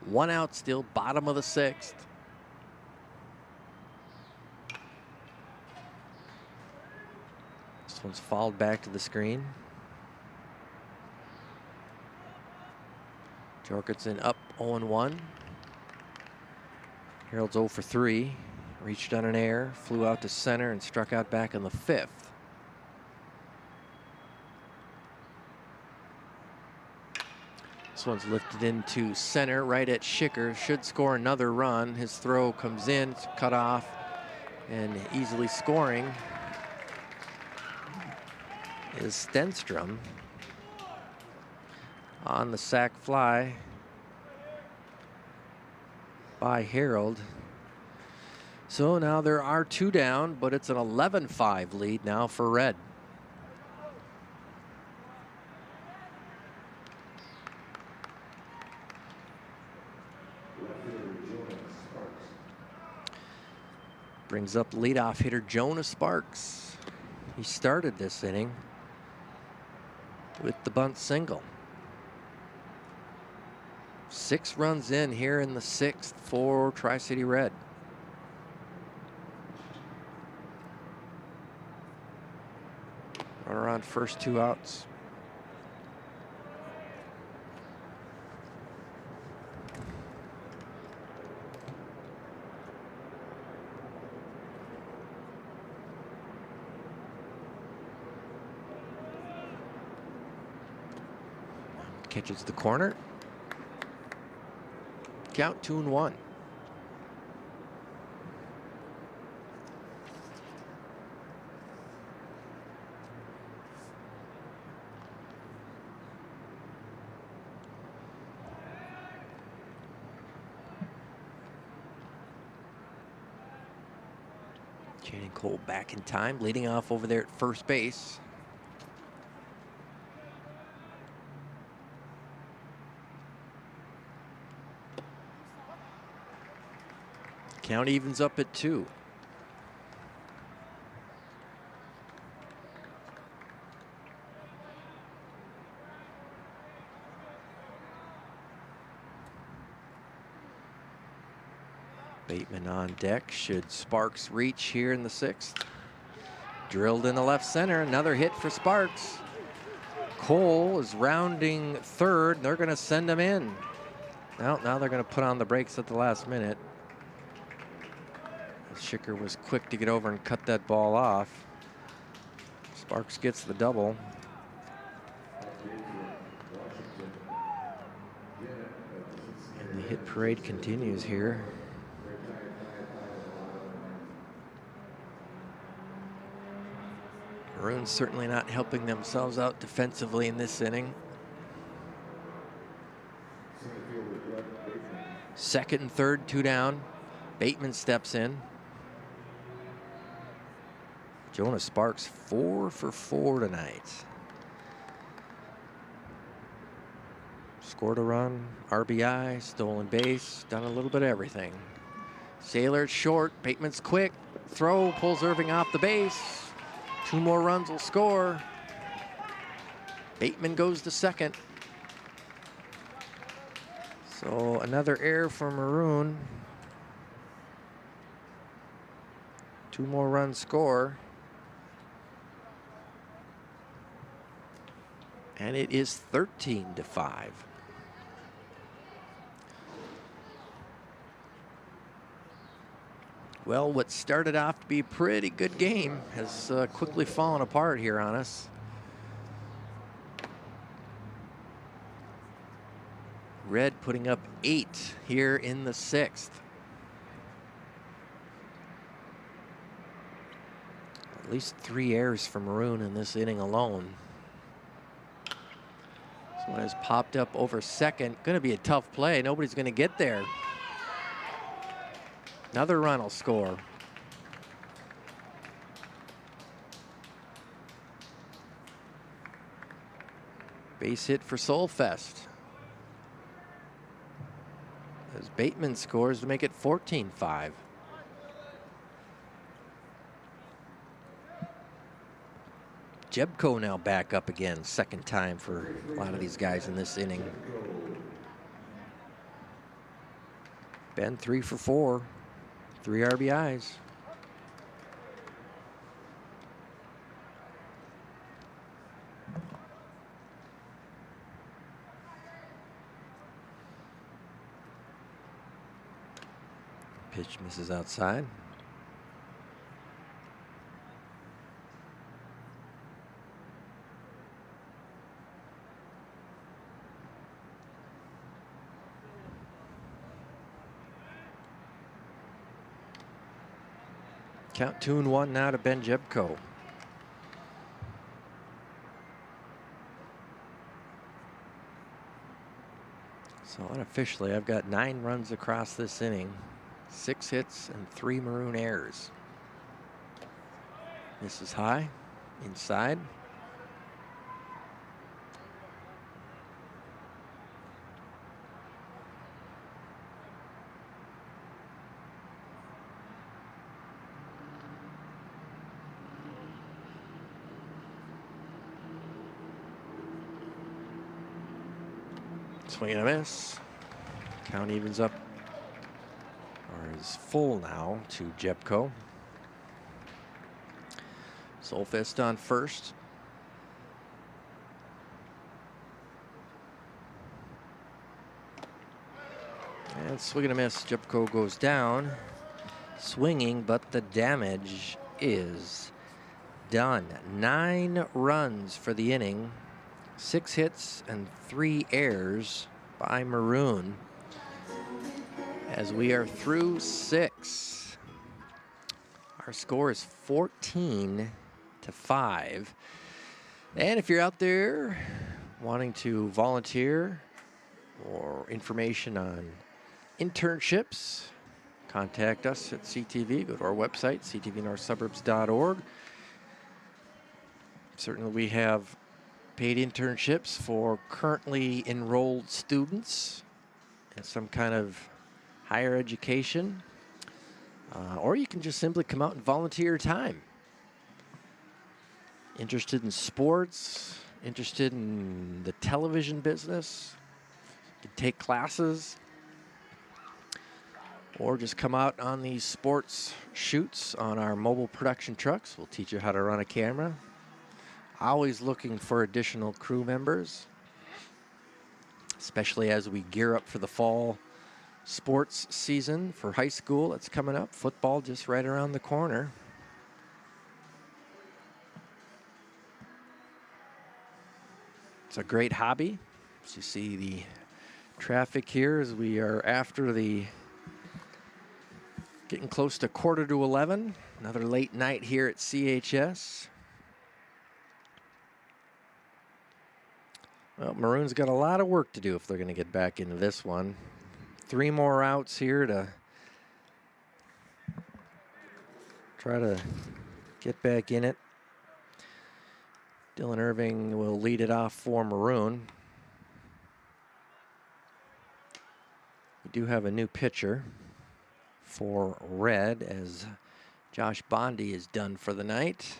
1 out still, bottom of the 6th. This one's fouled back to the screen. Jorgensen up 0-1. Harold's 0 for 3. Reached on an error, flew out to center, and struck out back in the 5th. This one's lifted into center, right at Schicker. Should score another run. His throw comes in, it's cut off, and easily scoring is Stenstrom on the sac fly by Harold. So now there are 2 down, but it's an 11-5 lead now for Red. Brings up leadoff hitter Jonas Sparks. He started this inning with the bunt single. 6 runs in here in the 6th for Tri-City Red. Runner on first, 2 outs. Catches the corner. Count 2-1. Channing Cole back in time, leading off over there at first base. Count evens up at 2. Bateman on deck. Should Sparks reach here in the 6th? Drilled in the left center. Another hit for Sparks. Cole is rounding 3rd. They're going to send him in. Now they're going to put on the brakes at the last minute. Schicker was quick to get over and cut that ball off. Sparks gets the double. And the hit parade continues here. Maroon's certainly not helping themselves out defensively in this inning. 2nd and 3rd, 2 down. Bateman steps in. Jonas Sparks 4 for 4 tonight. Scored a run, RBI, stolen base, done a little bit of everything. Sailor short, Bateman's quick. Throw, pulls Irving off the base. 2 more runs will score. Bateman goes to 2nd. So another error for Maroon. 2 more runs score. And it is 13-5. Well, what started off to be a pretty good game has quickly fallen apart here on us. Red putting up 8 here in the 6th. At least 3 errors for Maroon in this inning alone. This one has popped up over 2nd. Going to be a tough play. Nobody's going to get there. Another run will score. Base hit for Solfest. As Bateman scores to make it 14-5. Jebko now back up again, 2nd time for a lot of these guys in this inning. Ben 3 for 4, 3 RBIs. Pitch misses outside. Count 2-1 now to Ben Jebko. So unofficially, I've got 9 runs across this inning, 6 hits and 3 Maroon errors. This is high, inside. Swing and a miss. Count evens up, or is full now to Jebko. Solfest on first. And swing and a miss. Jebko goes down. Swinging, but the damage is done. 9 runs for the inning. 6 hits and 3 errors by Maroon as we are through 6. Our score is 14-5. And if you're out there wanting to volunteer or information on internships, contact us at CTV. Go to our website, ctvnorthsuburbs.org. Certainly we have paid internships for currently enrolled students in some kind of higher education, or you can just simply come out and volunteer your time. Interested in sports, interested in the television business, you can take classes. Or just come out on these sports shoots on our mobile production trucks. We'll teach you how to run a camera. Always looking for additional crew members, especially as we gear up for the fall sports season for high school. It's coming up. Football just right around the corner. It's a great hobby. As you see the traffic here as we are after the getting close to 11:15. Another late night here at CHS. Well, Maroon's got a lot of work to do if they're going to get back into this one. 3 more outs here to try to get back in it. Dylan Irving will lead it off for Maroon. We do have a new pitcher for Red as Josh Bondi is done for the night.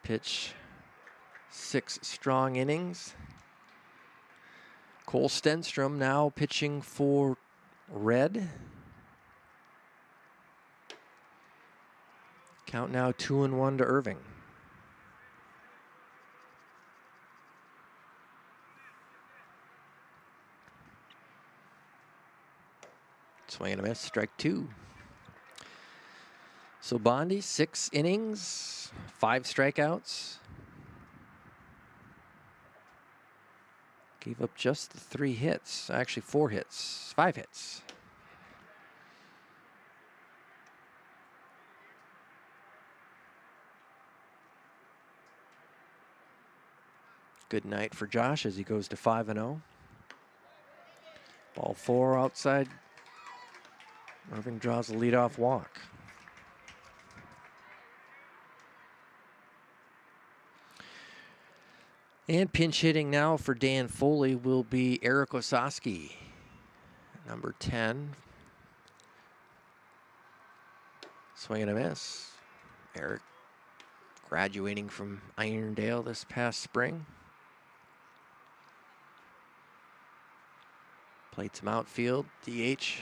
Pitch 6 strong innings. Cole Stenstrom now pitching for Red. Count now 2-1 to Irving. Swing and a miss, strike 2. So Bondi, 6 innings, 5 strikeouts. Gave up just 3 hits, actually 4 hits, 5 hits. Good night for Josh as he goes to 5-0. Ball 4 outside. Irving draws a leadoff walk. And pinch hitting now for Dan Foley will be Eric Osaski, number 10. Swing and a miss. Eric graduating from Irondale this past spring. Played some outfield, DH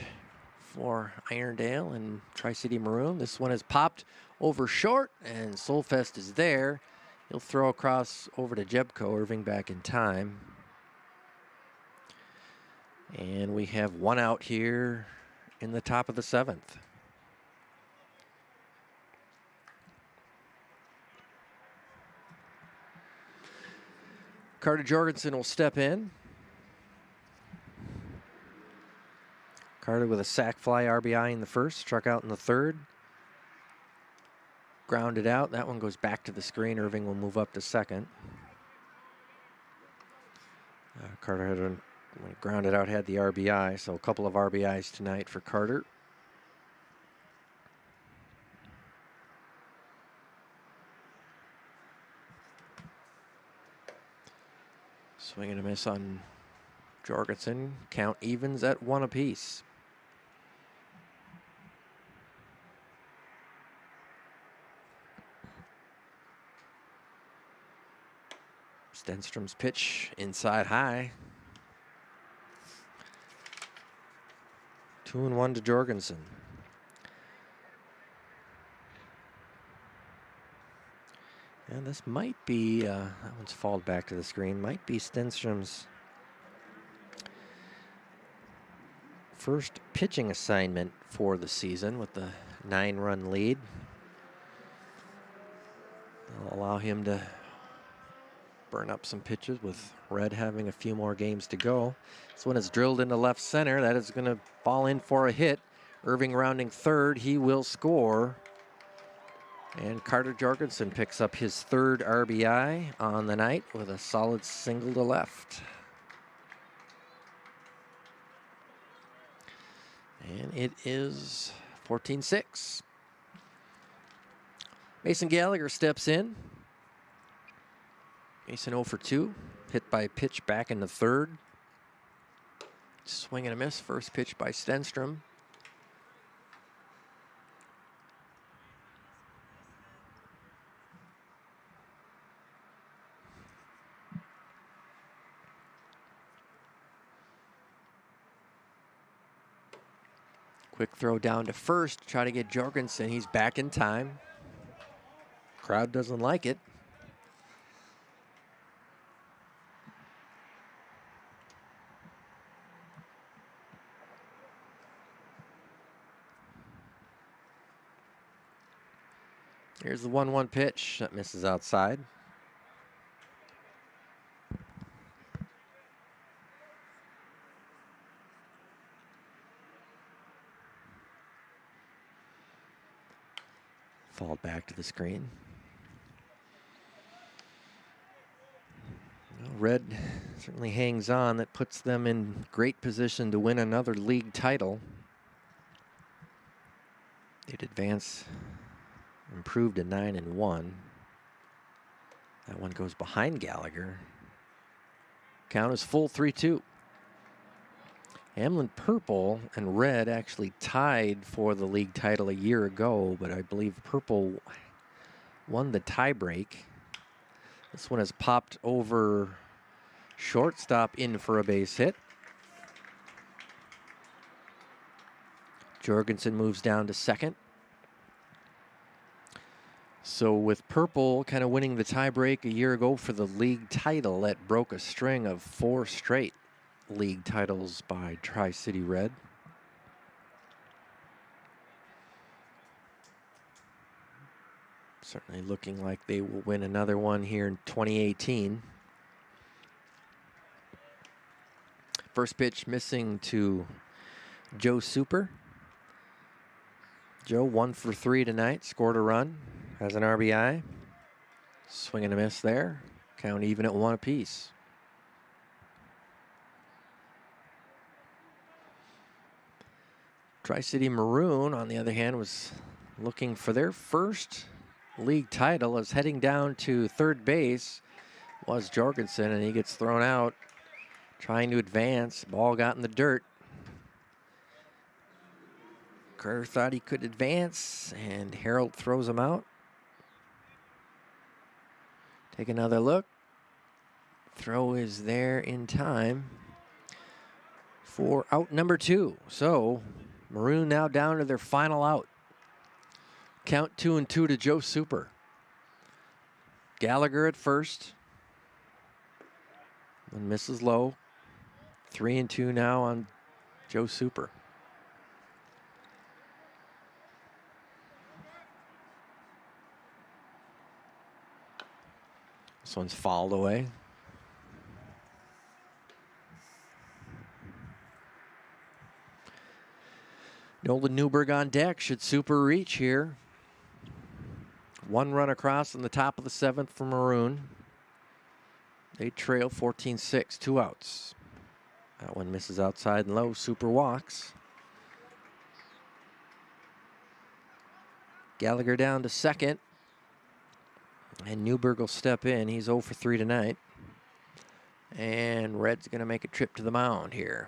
for Irondale and Tri-City Maroon. This one is popped over short, and Solfest is there. He'll throw across over to Jebko. Irving back in time. And we have 1 out here in the top of the 7th. Carter Jorgensen will step in. Carter with a sac fly RBI in the first, struck out in the third. Grounded out. That one goes back to the screen. Irving will move up to second. Carter had, when he grounded out, had the RBI, so a couple of RBIs tonight for Carter. Swing and a miss on Jorgensen. Count evens at 1 apiece. Stenstrom's pitch inside high. 2-1 to Jorgensen. And this might be, that one's falled back to the screen, might be Stenstrom's first pitching assignment for the season with the 9-run lead. They'll allow him to burn up some pitches with Red having a few more games to go. This one is drilled into left center. That is going to fall in for a hit. Irving rounding third. He will score. And Carter Jorgensen picks up his 3rd RBI on the night with a solid single to left. And it is 14-6. Mason Gallagher steps in. Mason 0 for 2. Hit by pitch back in the 3rd. Swing and a miss. First pitch by Stenstrom. Quick throw down to first. Try to get Jorgensen. He's back in time. Crowd doesn't like it. Here's the 1-1 pitch. That misses outside. Fall back to the screen. Well, Red certainly hangs on. That puts them in great position to win another league title. They'd advance, improved to 9-1. That one goes behind Gallagher. Count is full 3-2. Hamlin Purple and Red actually tied for the league title a year ago, but I believe Purple won the tiebreak. This one has popped over shortstop in for a base hit. Jorgensen moves down to second. So with Purple kind of winning the tiebreak a year ago for the league title, that broke a string of 4 straight league titles by Tri-City Red. Certainly looking like they will win another one here in 2018. First pitch missing to Joe Super. Joe 1 for 3 tonight, scored a run, has an RBI. Swing and a miss there. Count even at 1 apiece. Tri-City Maroon, on the other hand, was looking for their first league title. As heading down to third base was Jorgensen, and he gets thrown out trying to advance. Ball got in the dirt. Carter thought he could advance, and Harold throws him out. Take another look. Throw is there in time for out number 2. So Maroon now down to their final out. Count 2-2 to Joe Super. Gallagher at first. One misses low. 3-2 now on Joe Super. This one's fouled away. Nolan Newberg on deck. Should Super reach here? 1 run across in the top of the 7th for Maroon. They trail 14-6, 2 outs. That one misses outside and low. Super walks. Gallagher down to second. And Newberg will step in. He's 0 for 3 tonight. And Red's going to make a trip to the mound here.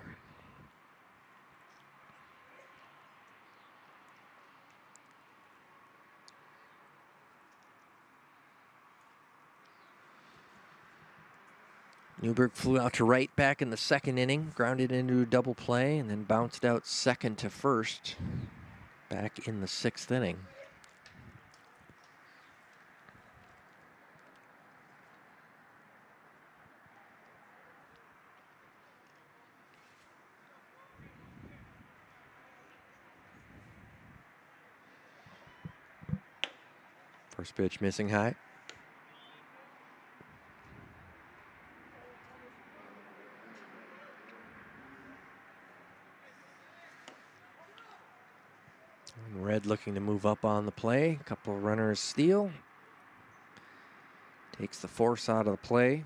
Newberg flew out to right back in the 2nd inning, grounded into a double play, and then bounced out second to first back in the 6th inning. First pitch missing high. And Red looking to move up on the play. A couple of runners steal. Takes the force out of the play.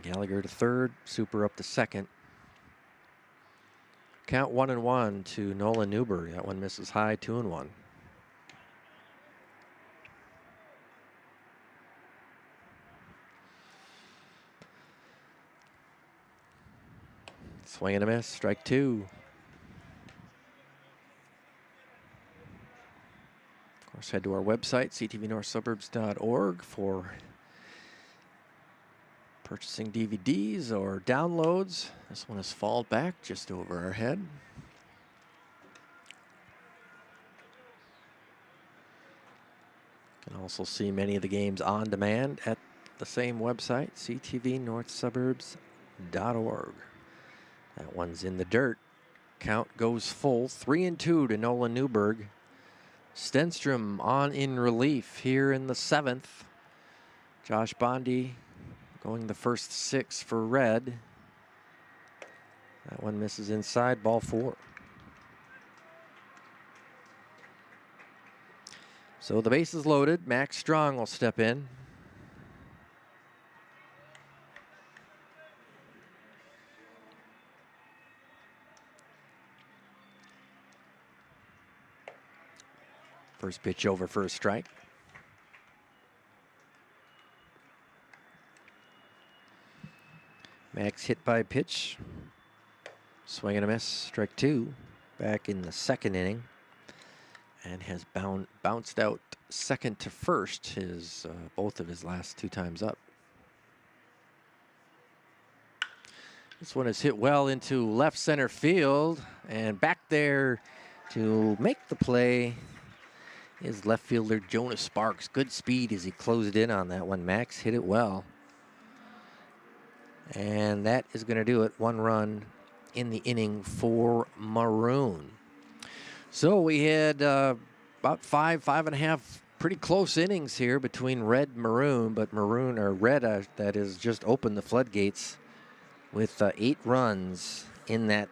Gallagher to third. Super up to second. Count 1-1 to Nolan Newberg. That one misses high, 2-1. Swing and a miss, strike 2. Of course, head to our website, ctvnorthsuburbs.org, for purchasing DVDs or downloads. This one is fall back just over our head. Also see many of the games on demand at the same website, ctvnorthsuburbs.org. That one's in the dirt. Count goes full, 3-2 to Nolan Newberg. Stenstrom on in relief here in the 7th. Josh Bondi going the first 6 for Red. That one misses inside, ball 4. So the base is loaded. Max Strong will step in. First pitch over for a strike. Max hit by pitch. Swing and a miss. Strike 2. Back in the 2nd inning. And has bounced out second to first both of his last 2 times up. This one is hit well into left center field. And back there to make the play is left fielder Jonas Sparks. Good speed as he closed in on that one. Max hit it well. And that is going to do it. 1 run in the inning for Maroon. So we had about 5.5 pretty close innings here between Red and Maroon, but Red that has just opened the floodgates with 8 runs in that,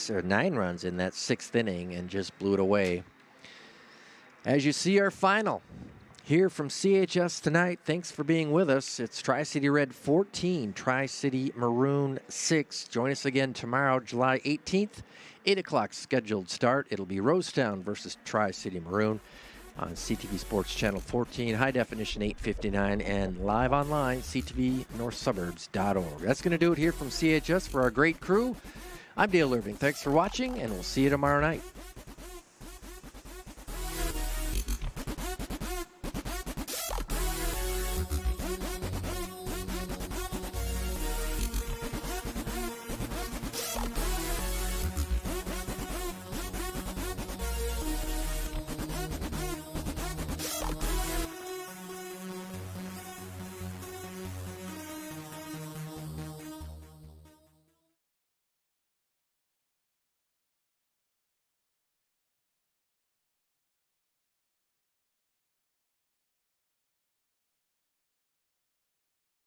or 9 runs in that 6th inning, and just blew it away. As you see, our final here from CHS tonight. Thanks for being with us. It's Tri-City Red 14, Tri-City Maroon 6. Join us again tomorrow, July 18th, 8 o'clock scheduled start. It'll be Rosetown versus Tri-City Maroon on CTV Sports Channel 14, high definition 859, and live online, ctvnorthsuburbs.org. That's going to do it here from CHS for our great crew. I'm Dale Irving. Thanks for watching, and we'll see you tomorrow night.